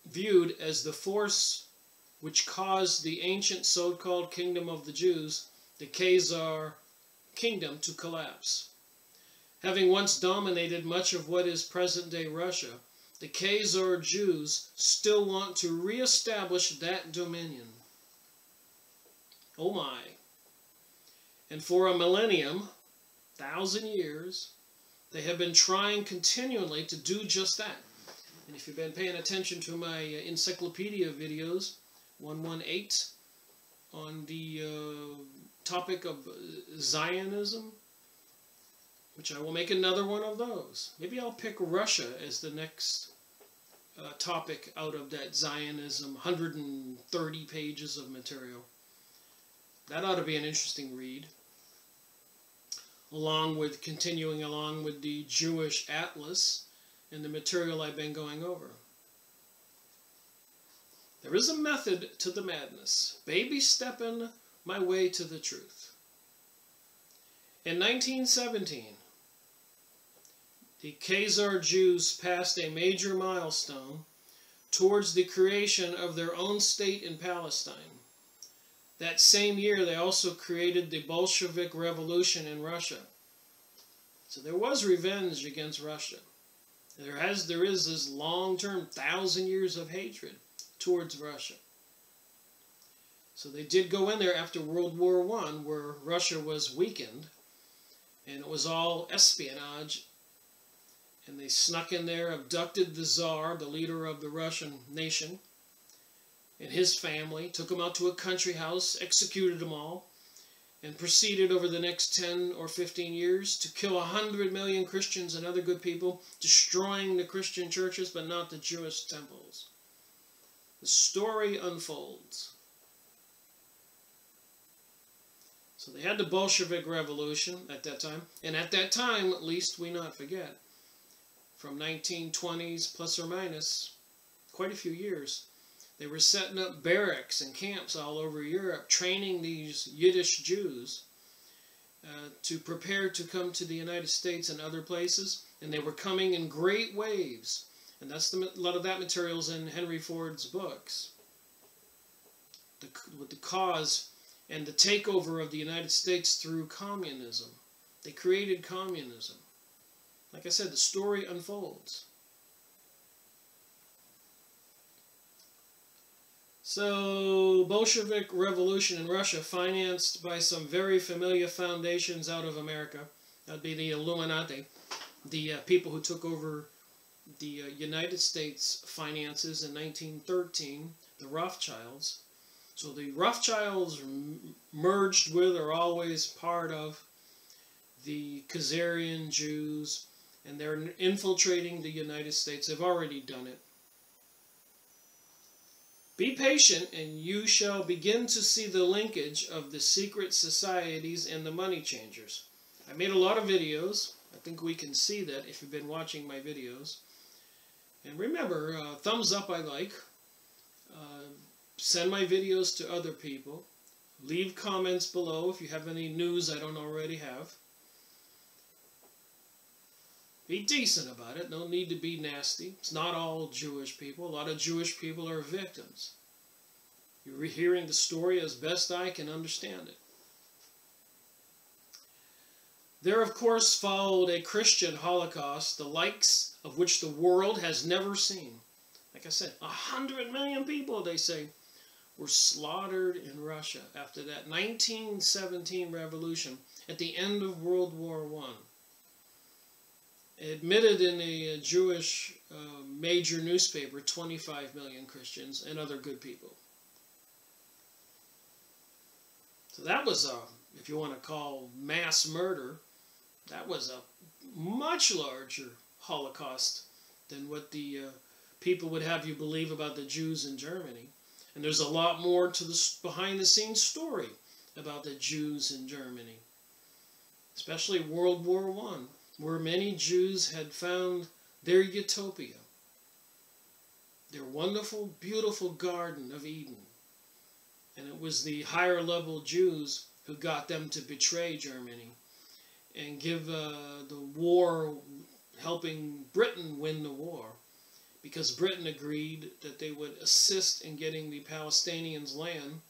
viewed as the force which caused the ancient so-called kingdom of the Jews, the Khazar kingdom, to collapse. Having once dominated much of what is present-day Russia, the Khazar Jews still want to re-establish that dominion. Oh my. And for a millennium, 1,000 years, they have been trying continually to do just that. And if you've been paying attention to my encyclopedia videos, 118, on the topic of Zionism, which I will make another one of those. Maybe I'll pick Russia as the next topic out of that Zionism, 130 pages of material. That ought to be an interesting read. Continuing along with the Jewish Atlas and the material I've been going over. There is a method to the madness, baby stepping my way to the truth. In 1917, the Khazar Jews passed a major milestone towards the creation of their own state in Palestine. That same year, they also created the Bolshevik Revolution in Russia. So there was revenge against Russia. There is this long-term 1,000 years of hatred towards Russia. So they did go in there after World War I, where Russia was weakened, and it was all espionage. And they snuck in there, abducted the Tsar, the leader of the Russian nation, and his family, took him out to a country house, executed them all, and proceeded over the next 10 or 15 years to kill 100 million Christians and other good people, destroying the Christian churches but not the Jewish temples. The story unfolds. So they had the Bolshevik Revolution at that time, and at that time, at least we not forget, from 1920s plus or minus, quite a few years, they were setting up barracks and camps all over Europe, training these Yiddish Jews to prepare to come to the United States and other places. And they were coming in great waves. And that's a lot of that material's in Henry Ford's books. With the cause and the takeover of the United States through communism. They created communism. Like I said, the story unfolds. So, Bolshevik Revolution in Russia, financed by some very familiar foundations out of America. That would be the Illuminati, the people who took over the United States finances in 1913, the Rothschilds. So the Rothschilds merged with, or always part of, the Khazarian Jews, and they're infiltrating the United States. They've already done it. Be patient, and you shall begin to see the linkage of the secret societies and the money changers. I made a lot of videos. I think we can see that if you've been watching my videos. And remember, thumbs up I like. Send my videos to other people. Leave comments below if you have any news I don't already have. Be decent about it. No need to be nasty. It's not all Jewish people. A lot of Jewish people are victims. You're hearing the story as best I can understand it. There, of course, followed a Christian Holocaust, the likes of which the world has never seen. Like I said, 100 million people, they say, were slaughtered in Russia after that 1917 revolution at the end of World War I. Admitted in a Jewish major newspaper, 25 million Christians and other good people. So that was a, if you want to call mass murder, that was a much larger Holocaust than what the people would have you believe about the Jews in Germany. And there's a lot more to the behind-the-scenes story about the Jews in Germany, especially World War I, where many Jews had found their utopia. their wonderful, beautiful Garden of Eden. And it was the higher level Jews who got them to betray Germany and give the war, helping Britain win the war, because Britain agreed that they would assist in getting the Palestinians land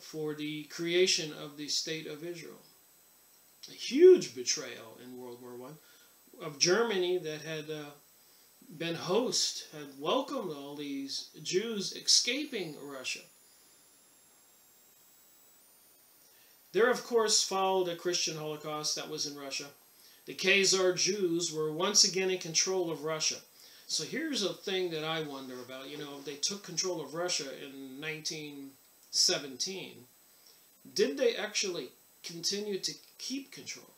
for the creation of the State of Israel. A huge betrayal in World War I of Germany, that had been host, had welcomed all these Jews escaping Russia. There, of course, followed a Christian Holocaust that was in Russia. The Khazar Jews were once again in control of Russia. So here's a thing that I wonder about. You know, they took control of Russia in 1917. Did they actually continue to keep control?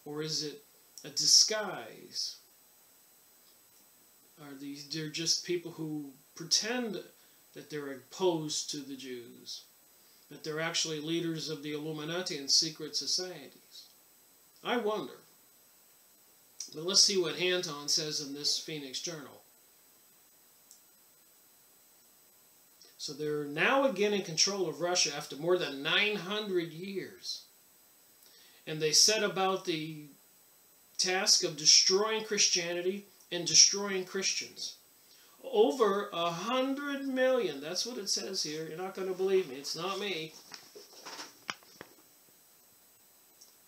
Or is it a disguise? Are they're just people who pretend that they're opposed to the Jews, that they're actually leaders of the Illuminati and secret societies? I wonder. But let's see what Anton says in this Phoenix Journal. So they're now again in control of Russia after more than 900 years. And they set about the task of destroying Christianity and destroying Christians. Over 100 million. That's what it says here. You're not going to believe me. It's not me.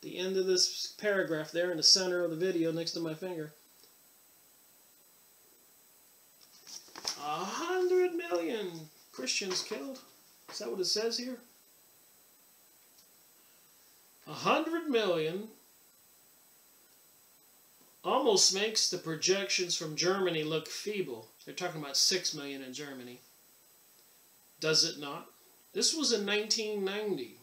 The end of this paragraph there in the center of the video next to my finger. 100 million Christians killed. Is that what it says here? 100 million almost makes the projections from Germany look feeble. They're talking about 6 million in Germany. Does it not? This was in 1990.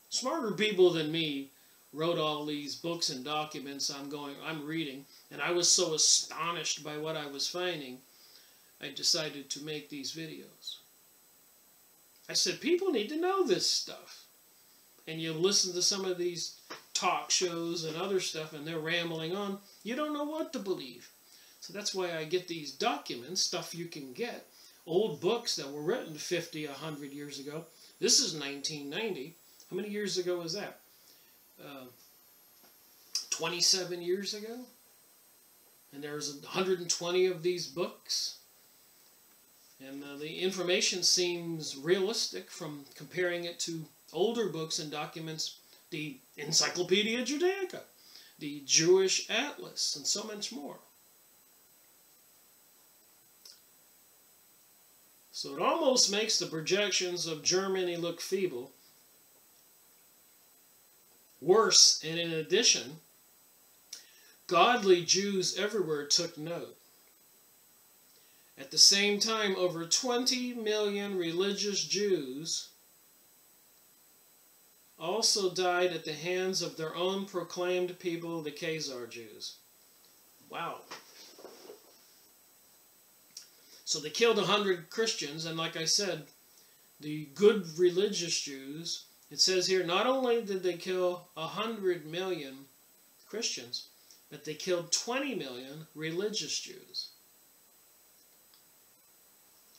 Smarter people than me wrote all these books and documents I'm reading, and I was so astonished by what I was finding, I decided to make these videos. I said, people need to know this stuff. And you listen to some of these talk shows and other stuff, and they're rambling on. You don't know what to believe. So that's why I get these documents, stuff you can get, old books that were written 50, 100 years ago. This is 1990. How many years ago was that? 27 years ago? And there's 120 of these books. And the information seems realistic from comparing it to older books and documents, the Encyclopedia Judaica, the Jewish Atlas, and so much more. So it almost makes the projections of Germany look feeble. Worse, and in addition, godly Jews everywhere took note. At the same time, over 20 million religious Jews also died at the hands of their own proclaimed people, the Khazar Jews. Wow. So they killed 100 Christians, and like I said, the good religious Jews, it says here, not only did they kill 100 million Christians, but they killed 20 million religious Jews.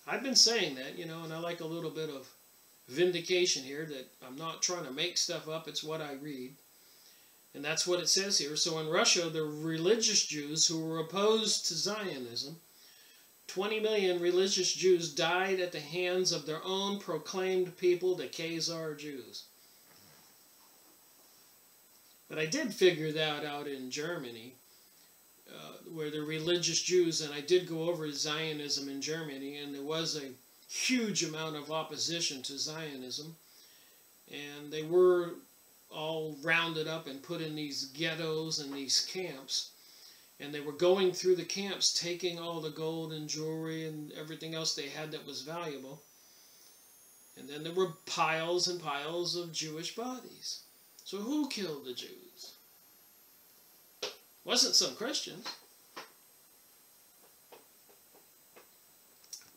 I've been saying that, you know, and I like a little bit of vindication here, that I'm not trying to make stuff up, it's what I read. And that's what it says here. So in Russia, the religious Jews who were opposed to Zionism, 20 million religious Jews died at the hands of their own proclaimed people, the Khazar Jews. But I did figure that out in Germany, where the religious Jews, and I did go over Zionism in Germany, and there was a huge amount of opposition to Zionism, and they were all rounded up and put in these ghettos and these camps, and they were going through the camps taking all the gold and jewelry and everything else they had that was valuable, and then there were piles and piles of Jewish bodies. So who killed the Jews? Wasn't some Christians.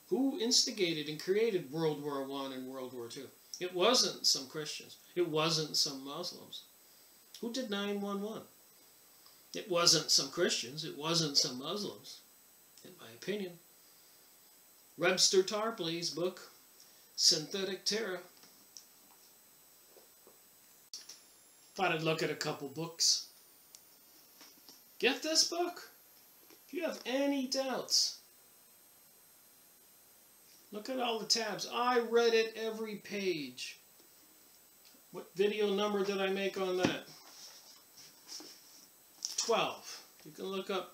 Who instigated and created World War I and World War II? It wasn't some Christians. It wasn't some Muslims. Who did 9/11? It wasn't some Christians. It wasn't some Muslims, in my opinion. Webster Tarpley's book, Synthetic Terror. Thought I'd look at a couple books. Get this book. If you have any doubts, look at all the tabs. I read it every page. What video number did I make on that? 12. You can look up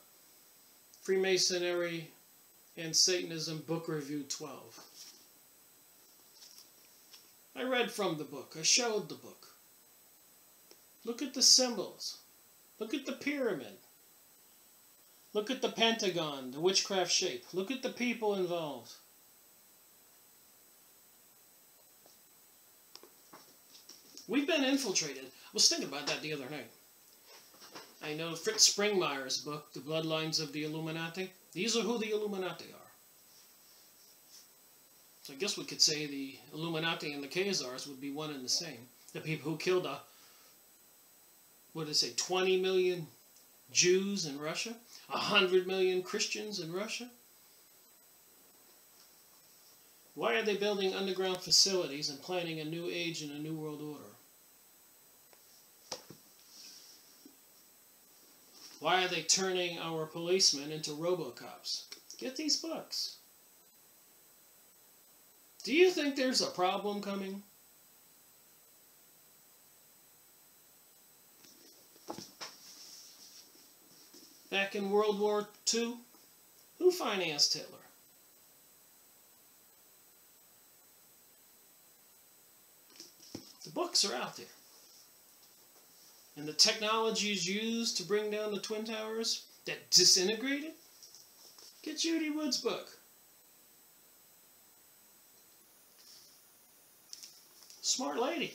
Freemasonry and Satanism Book Review 12. I read from the book. I showed the book. Look at the symbols. Look at the pyramid. Look at the pentagon, the witchcraft shape. Look at the people involved. We've been infiltrated. I was thinking about that the other night. I know Fritz Springmeier's book, The Bloodlines of the Illuminati. These are who the Illuminati are. So I guess we could say the Illuminati and the Khazars would be one and the same. The people who killed, what did it say, 20 million Jews in Russia? 100 million Christians in Russia? Why are they building underground facilities and planning a new age and a new world order? Why are they turning our policemen into RoboCops? Get these books. Do you think there's a problem coming? Back in World War II, who financed Hitler? The books are out there. And the technologies used to bring down the Twin Towers that disintegrated? Get Judy Wood's book. Smart lady.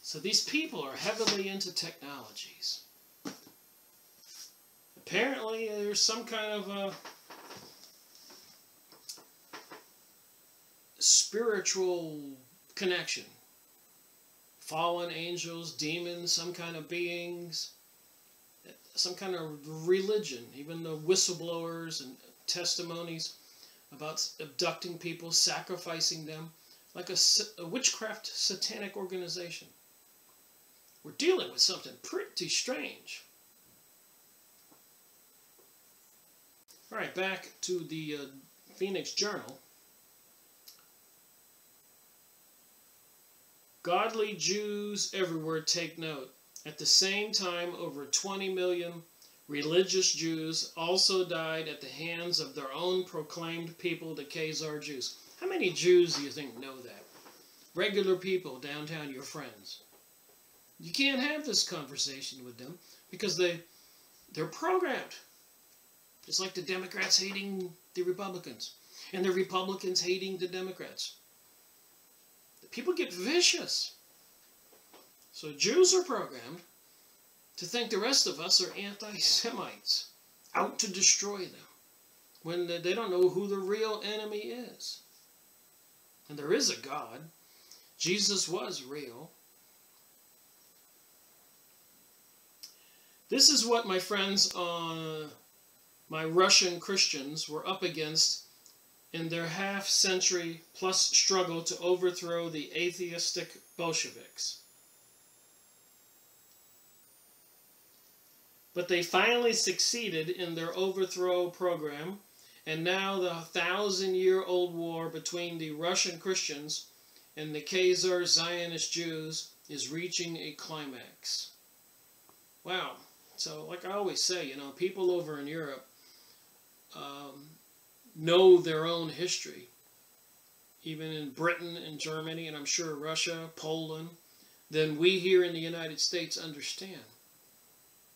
So these people are heavily into technologies. Apparently there's some kind of a spiritual connection. Fallen angels, demons, some kind of beings, some kind of religion, even the whistleblowers and testimonies about abducting people, sacrificing them, like a witchcraft satanic organization. We're dealing with something pretty strange. All right, back to the Phoenix Journal. Godly Jews everywhere take note. At the same time, over 20 million religious Jews also died at the hands of their own proclaimed people, the Khazar Jews. How many Jews do you think know that? Regular people downtown, your friends. You can't have this conversation with them because they're programmed. It's like the Democrats hating the Republicans and the Republicans hating the Democrats. People get vicious. So Jews are programmed to think the rest of us are anti-Semites, out to destroy them, when they don't know who the real enemy is. And there is a God. Jesus was real. This is what my friends, my Russian Christians, were up against in their half-century plus struggle to overthrow the atheistic Bolsheviks. But they finally succeeded in their overthrow program, and now the 1,000-year-old war between the Russian Christians and the Khazar Zionist Jews is reaching a climax. Wow. So, like I always say, you know, people over in Europe know their own history. Even in Britain and Germany, and I'm sure Russia, Poland, than we here in the United States understand.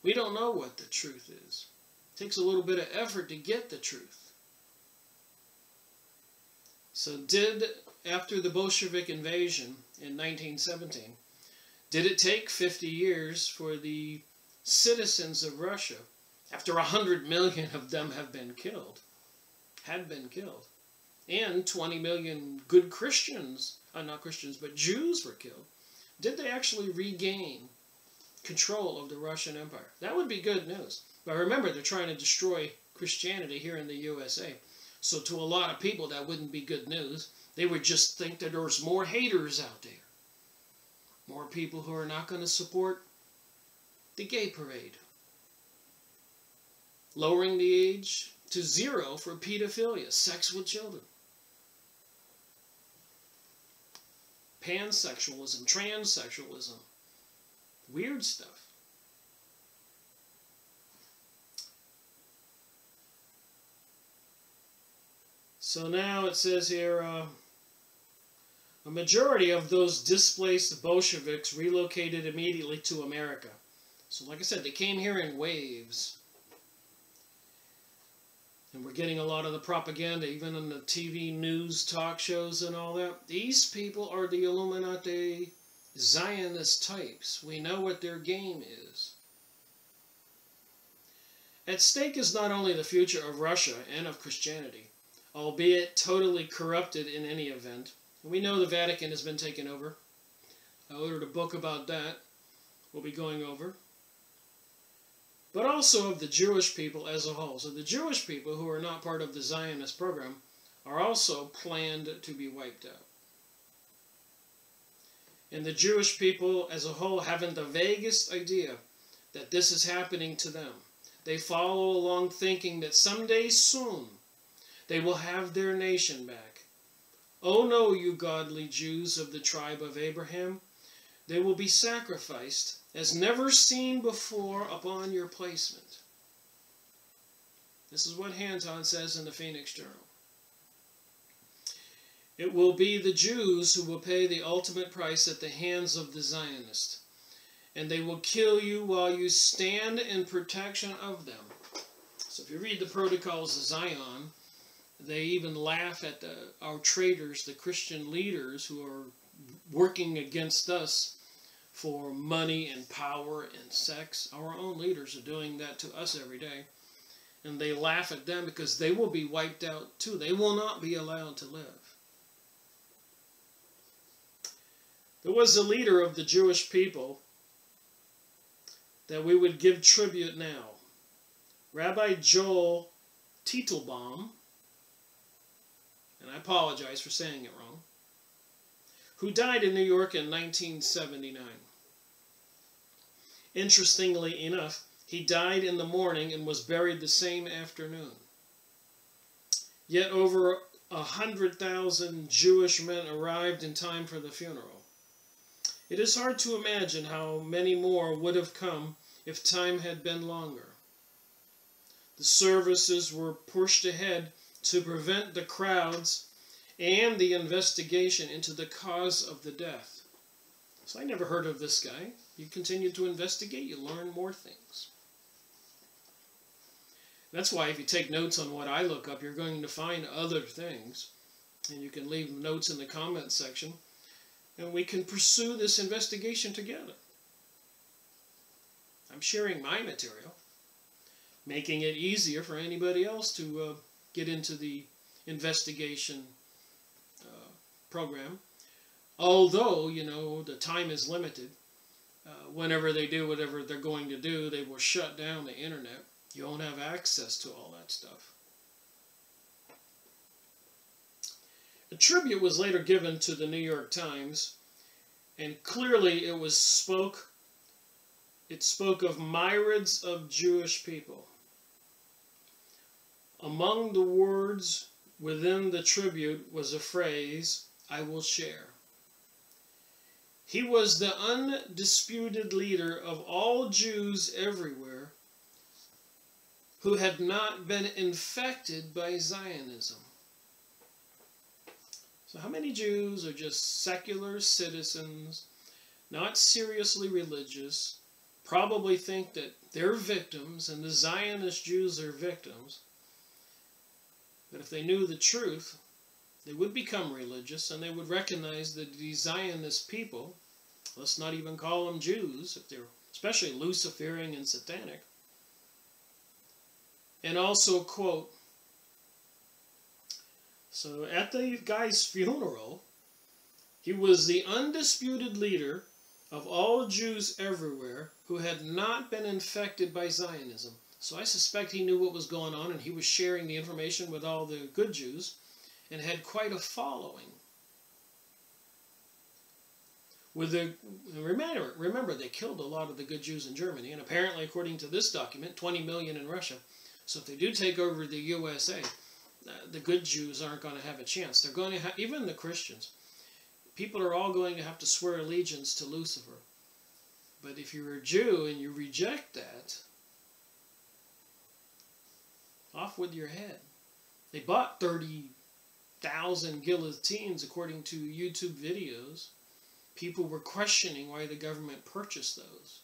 We don't know what the truth is. It takes a little bit of effort to get the truth. So after the Bolshevik invasion in 1917, did it take 50 years for the citizens of Russia, after 100 million of them had been killed, and 20 million good Christians, not Christians, but Jews were killed, did they actually regain control of the Russian Empire? That would be good news. But remember, they're trying to destroy Christianity here in the USA. So to a lot of people, that wouldn't be good news. They would just think that there's more haters out there. More people who are not going to support the gay parade. Lowering the age to 0 for pedophilia, sex with children. Pansexualism, transsexualism. Weird stuff. So now it says here, a majority of those displaced Bolsheviks relocated immediately to America. So like I said, they came here in waves. And we're getting a lot of the propaganda, even in the TV news talk shows and all that. These people are the Illuminati Zionist types. We know what their game is. At stake is not only the future of Russia and of Christianity, albeit totally corrupted in any event. We know the Vatican has been taken over. I ordered a book about that. We'll be going over. But also of the Jewish people as a whole. So the Jewish people who are not part of the Zionist program are also planned to be wiped out. And the Jewish people as a whole haven't the vaguest idea that this is happening to them. They follow along thinking that someday soon they will have their nation back. Oh no, you godly Jews of the tribe of Abraham, they will be sacrificed as never seen before upon your placement. This is what Hanton says in the Phoenix Journal. It will be the Jews who will pay the ultimate price at the hands of the Zionists, and they will kill you while you stand in protection of them. So if you read the Protocols of Zion, they even laugh at our traitors, the Christian leaders who are working against us for money and power and sex. Our own leaders are doing that to us every day. And they laugh at them because they will be wiped out too. They will not be allowed to live. There was a leader of the Jewish people that we would give tribute now. Rabbi Joel Teitelbaum, and I apologize for saying it wrong, who died in New York in 1979. Interestingly enough, he died in the morning and was buried the same afternoon. Yet over 100,000 Jewish men arrived in time for the funeral. It is hard to imagine how many more would have come if time had been longer. The services were pushed ahead to prevent the crowds and the investigation into the cause of the death. So I never heard of this guy. You continue to investigate, you learn more things. That's why if you take notes on what I look up, you're going to find other things. And you can leave notes in the comment section. And we can pursue this investigation together. I'm sharing my material, making it easier for anybody else to get into the investigation program. Although, you know, the time is limited. Whenever they do whatever they're going to do, they will shut down the internet. You won't have access to all that stuff. A tribute was later given to the New York Times, and clearly it spoke of myriads of Jewish people. Among the words within the tribute was a phrase, "I will share." He was the undisputed leader of all Jews everywhere who had not been infected by Zionism. So how many Jews are just secular citizens, not seriously religious, probably think that they're victims and the Zionist Jews are victims? But if they knew the truth, they would become religious and they would recognize that these Zionist people, let's not even call them Jews, if they're especially Luciferian and satanic, and also, quote, so at the guy's funeral, he was the undisputed leader of all Jews everywhere who had not been infected by Zionism. So I suspect he knew what was going on, and he was sharing the information with all the good Jews and had quite a following. Remember, they killed a lot of the good Jews in Germany, and apparently, according to this document, 20 million in Russia. So if they do take over the USA, the good Jews aren't going to have a chance. They're going to have, even the Christians, people are all going to have to swear allegiance to Lucifer. But if you're a Jew and you reject that, off with your head. They bought 30,000 guillotines, according to YouTube videos. People were questioning why the government purchased those.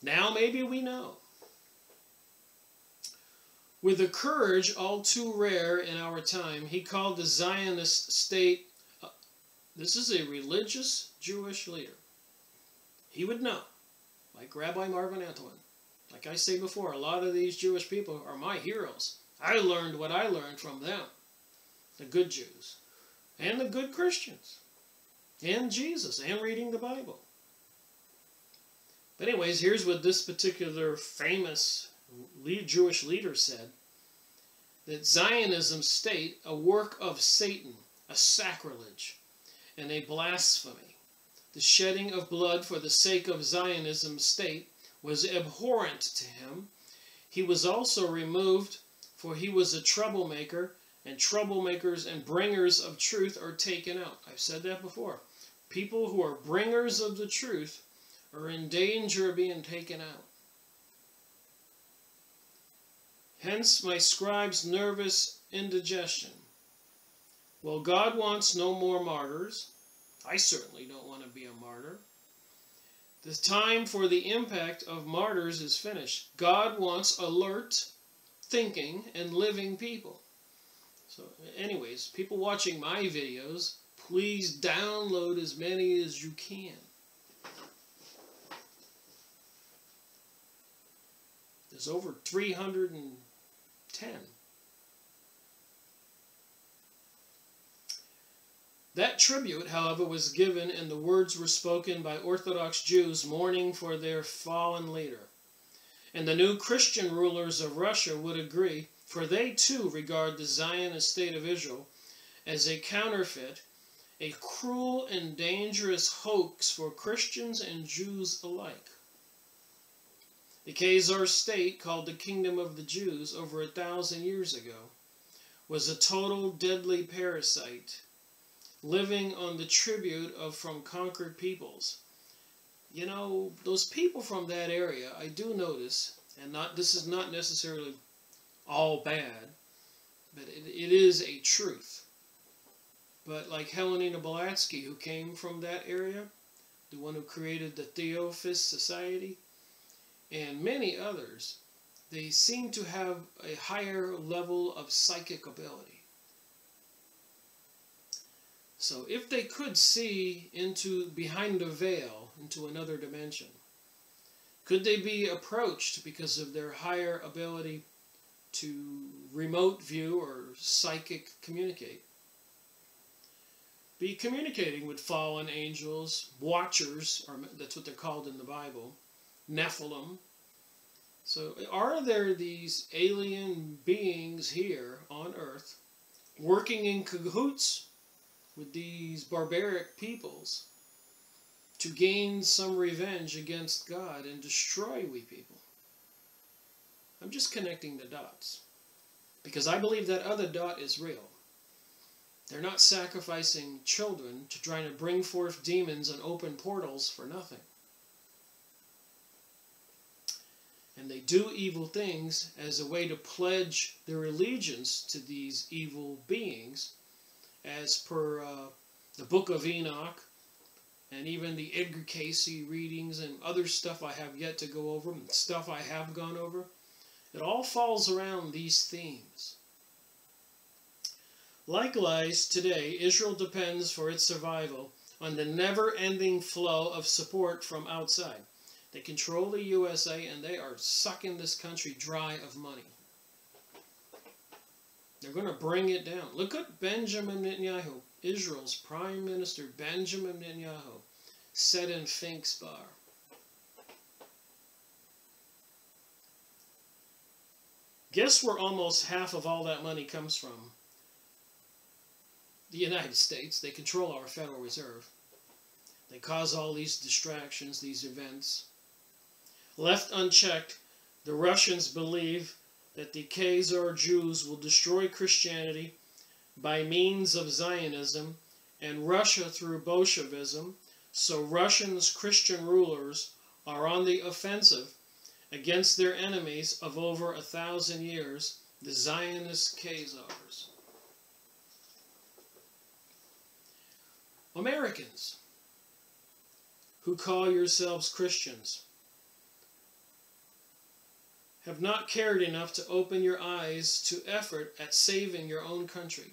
Now maybe we know. With a courage all too rare in our time, he called the Zionist state, this is a religious Jewish leader. He would know, like Rabbi Marvin Antoine. Like I say before, a lot of these Jewish people are my heroes. I learned what I learned from them, the good Jews, and the good Christians, and Jesus, and reading the Bible. But anyways, here's what this particular famous Jewish leader said, that Zionism state, a work of Satan, a sacrilege, and a blasphemy. The shedding of blood for the sake of Zionism state was abhorrent to him. He was also removed, for he was a troublemaker, and troublemakers and bringers of truth are taken out. I've said that before. People who are bringers of the truth are in danger of being taken out. Hence my scribe's nervous indigestion. Well, God wants no more martyrs. I certainly don't want to be a martyr. The time for the impact of martyrs is finished. God wants alert, thinking, and living people. So anyways, people watching my videos, please download as many as you can. There's over 310. That tribute, however, was given, and the words were spoken by Orthodox Jews mourning for their fallen leader. And the new Christian rulers of Russia would agree, for they too regard the Zionist state of Israel as a counterfeit, a cruel and dangerous hoax for Christians and Jews alike. The Khazar state, called the Kingdom of the Jews over 1,000 years ago, was a total deadly parasite, living on the tribute from conquered peoples. You know, those people from that area, I do notice, and this is not necessarily all bad, but it is a truth. But like Helena Blavatsky, who came from that area, the one who created the Theosophist Society, and many others, they seem to have a higher level of psychic ability. So if they could see behind a veil, into another dimension, could they be approached because of their higher ability to remote view or psychic communicate? Be communicating with fallen angels, watchers, or that's what they're called in the Bible, Nephilim. So are there these alien beings here on earth working in cahoots with these barbaric peoples to gain some revenge against God and destroy we people? I'm just connecting the dots, because I believe that other dot is real. They're not sacrificing children to try to bring forth demons and open portals for nothing. And they do evil things as a way to pledge their allegiance to these evil beings, as per the Book of Enoch, and even the Edgar Casey readings and other stuff I have yet to go over, and stuff I have gone over. It all falls around these themes. Likewise, today, Israel depends for its survival on the never-ending flow of support from outside. They control the USA, and they are sucking this country dry of money. They're going to bring it down. Look at Benjamin Netanyahu, Israel's Prime Minister Benjamin Netanyahu, said in Fink's bar. Guess where almost half of all that money comes from? The United States. They control our Federal Reserve. They cause all these distractions, these events. Left unchecked, the Russians believe that the Khazar Jews will destroy Christianity by means of Zionism and Russia through Bolshevism, so Russians' Christian rulers are on the offensive against their enemies of over 1,000 years, the Zionist Khazars. Americans who call yourselves Christians have not cared enough to open your eyes to effort at saving your own country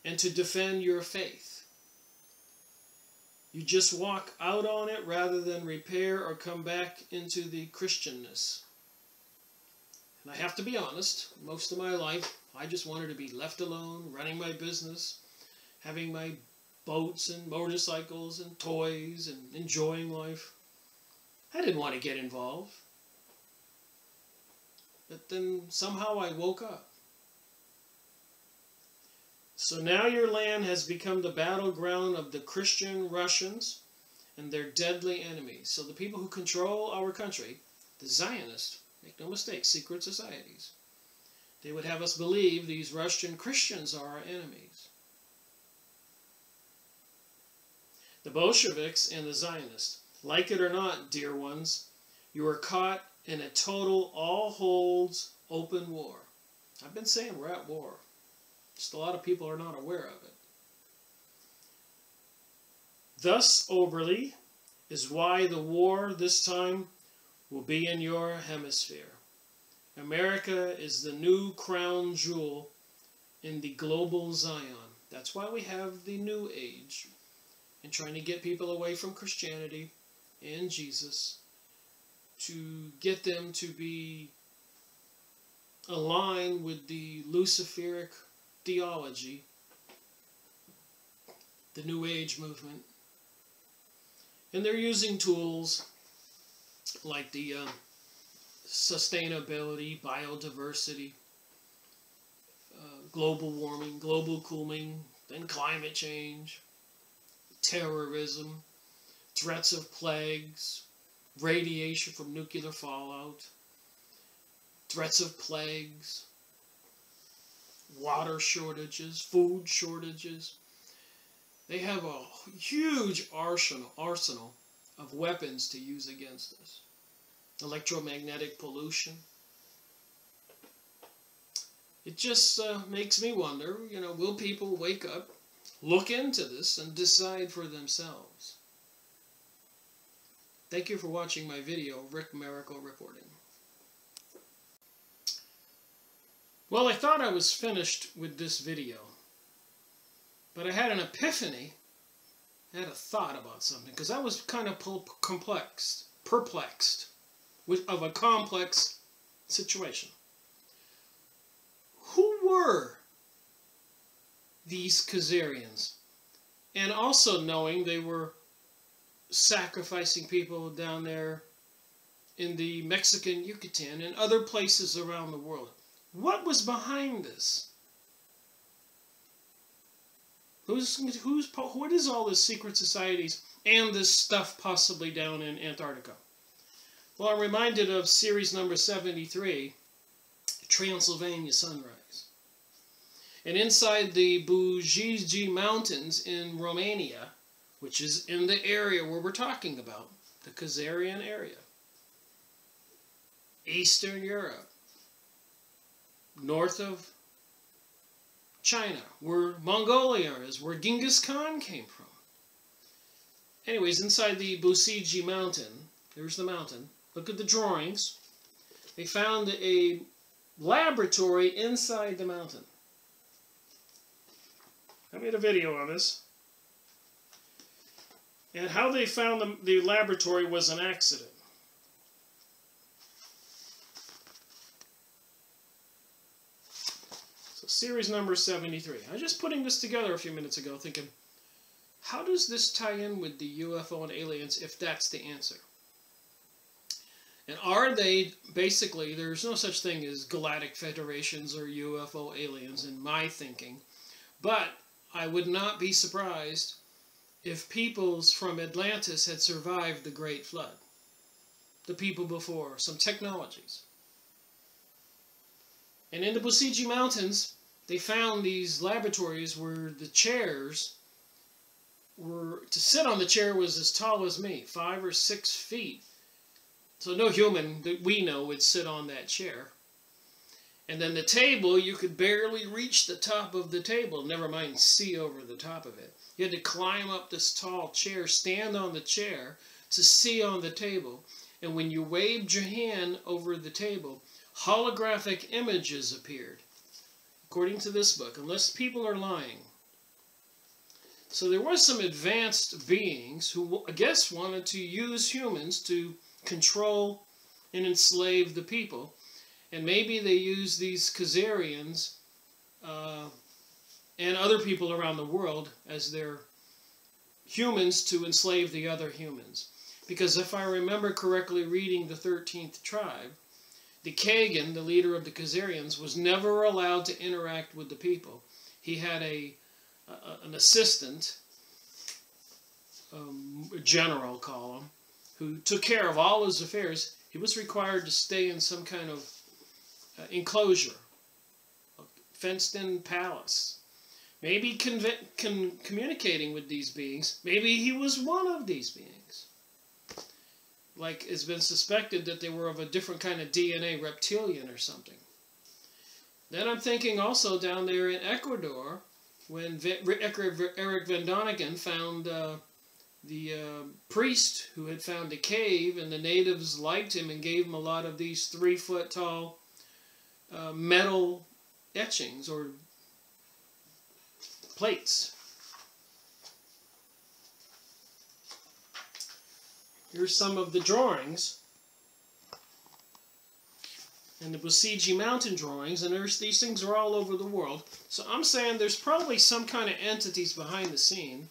and to defend your faith. You just walk out on it rather than repair or come back into the Christianness. And I have to be honest, most of my life I just wanted to be left alone, running my business, having my boats and motorcycles and toys and enjoying life. I didn't want to get involved. But then somehow I woke up. So now your land has become the battleground of the Christian Russians and their deadly enemies. So the people who control our country, the Zionists, make no mistake, secret societies, they would have us believe these Russian Christians are our enemies. The Bolsheviks and the Zionists, like it or not, dear ones, you are caught in a total all-holds open war. I've been saying we're at war. Just a lot of people are not aware of it. Thus, overly, is why the war this time will be in your hemisphere. America is the new crown jewel in the global Zion. That's why we have the New Age and trying to get people away from Christianity and Jesus to get them to be aligned with the Luciferic theology, the New Age movement. And they're using tools like the sustainability, biodiversity, global warming, global cooling, then climate change, terrorism, threats of plagues, radiation from nuclear fallout, threats of plagues, water shortages, food shortages. They have a huge arsenal of weapons to use against us. Electromagnetic pollution. It just makes me wonder, will people wake up, look into this, and decide for themselves? Thank you for watching my video, Rick Miracle Reporting. Well, I thought I was finished with this video, but I had an epiphany. I had a thought about something, because I was kind of perplexed of a complex situation. Who were these Khazarians? And also knowing they were sacrificing people down there in the Mexican Yucatan and other places around the world. What was behind this? What is all this secret societies and this stuff possibly down in Antarctica? Well, I'm reminded of series number 73, Transylvania Sunrise. And inside the Bujiji Mountains in Romania, which is in the area where we're talking about, the Khazarian area, Eastern Europe, north of China, where Mongolia is, where Genghis Khan came from. Anyways, inside the Bujiji Mountain, there's the mountain. Look at the drawings. They found a laboratory inside the mountain. I made a video on this. And how they found the laboratory was an accident. So series number 73. I was just putting this together a few minutes ago thinking, how does this tie in with the UFO and aliens if that's the answer? And are they, basically, there's no such thing as galactic federations or UFO aliens in my thinking. But I would not be surprised if peoples from Atlantis had survived the Great Flood. The people before, some technologies. And in the Mossad Mountains, they found these laboratories where the chairs were, to sit on the chair was as tall as me, 5 or 6 feet. So no human that we know would sit on that chair. And then the table, you could barely reach the top of the table, never mind see over the top of it. You had to climb up this tall chair, stand on the chair to see on the table. And when you waved your hand over the table, holographic images appeared, according to this book, unless people are lying. So there was some advanced beings who, I guess, wanted to use humans to control and enslave the people. And maybe they used these Khazarians and other people around the world as their humans to enslave the other humans. Because if I remember correctly reading the 13th tribe, the Kagan, the leader of the Khazarians, was never allowed to interact with the people. He had an assistant, a general, call him, who took care of all his affairs. He was required to stay in some kind of enclosure, a fenced-in palace. Maybe communicating with these beings. Maybe he was one of these beings. Like it's been suspected that they were of a different kind of DNA, reptilian or something. Then I'm thinking also down there in Ecuador, when Eric Van Doniken found the priest who had found a cave, and the natives liked him and gave him a lot of these 3-foot tall metal etchings or plates. Here's some of the drawings, and the Mossad Mountain drawings, and these things are all over the world. So I'm saying there's probably some kind of entities behind the scene.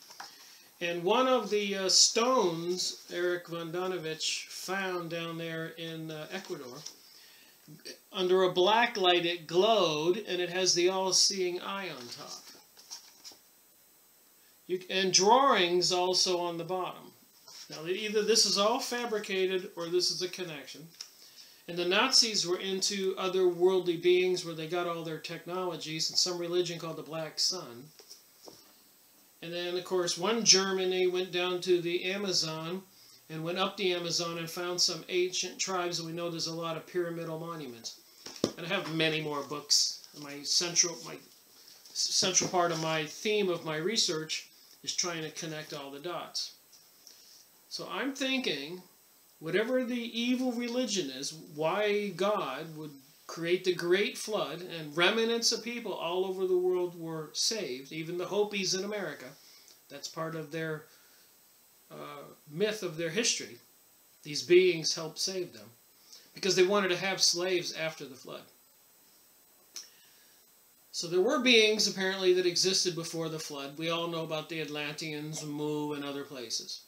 And one of the stones Eric Van Donovich found down there in Ecuador, under a black light it glowed, and it has the all-seeing eye on top. And drawings also on the bottom. Now, either this is all fabricated or this is a connection. And the Nazis were into other worldly beings where they got all their technologies in some religion called the Black Sun. And then, of course, one Germany went down to the Amazon and went up the Amazon and found some ancient tribes, and we know there's a lot of pyramidal monuments. And I have many more books. My central part of my theme of my research is trying to connect all the dots. So I'm thinking, whatever the evil religion is, why God would create the Great Flood, and remnants of people all over the world were saved, even the Hopis in America. That's part of their myth of their history. These beings helped save them because they wanted to have slaves after the flood. So there were beings apparently that existed before the flood. We all know about the Atlanteans, Mu, and other places.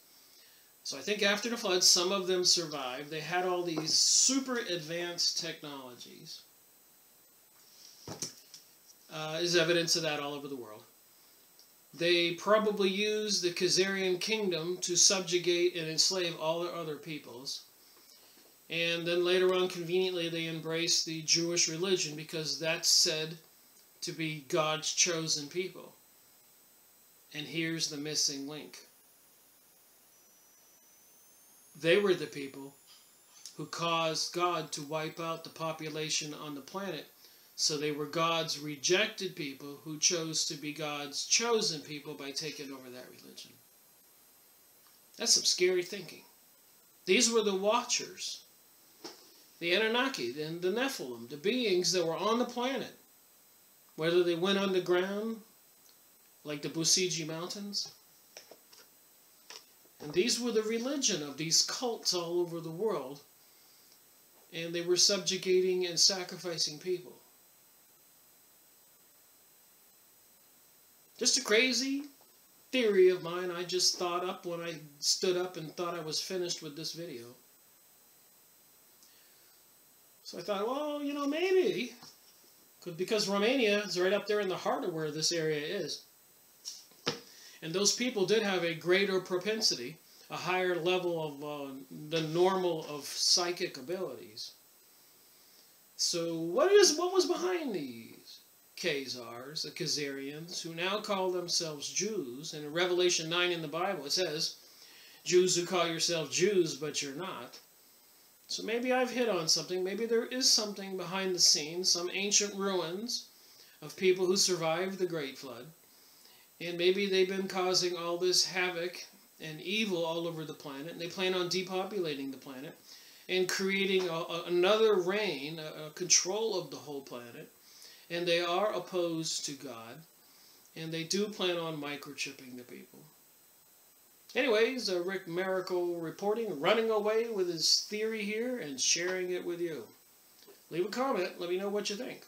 So I think after the flood, some of them survived. They had all these super advanced technologies. There's evidence of that all over the world. They probably used the Khazarian kingdom to subjugate and enslave all their other peoples. And then later on, conveniently, they embraced the Jewish religion because that's said to be God's chosen people. And here's the missing link. They were the people who caused God to wipe out the population on the planet. So they were God's rejected people who chose to be God's chosen people by taking over that religion. That's some scary thinking. These were the Watchers, the Anunnaki, and the Nephilim, the beings that were on the planet. Whether they went underground, like the Mossad Mountains. And these were the religion of these cults all over the world. And they were subjugating and sacrificing people. Just a crazy theory of mine I just thought up when I stood up and thought I was finished with this video. So I thought, well, you know, maybe, because Romania is right up there in the heart of where this area is. And those people did have a greater propensity, a higher level of the normal of psychic abilities. So what was behind these Khazars, the Khazarians, who now call themselves Jews? And in Revelation 9 in the Bible it says, Jews who call yourselves Jews, but you're not. So maybe I've hit on something. Maybe there is something behind the scenes, some ancient ruins of people who survived the Great Flood. And maybe they've been causing all this havoc and evil all over the planet. And they plan on depopulating the planet and creating another reign, a control of the whole planet. And they are opposed to God. And they do plan on microchipping the people. Anyways, Rick Miracle reporting, running away with his theory here and sharing it with you. Leave a comment. Let me know what you think.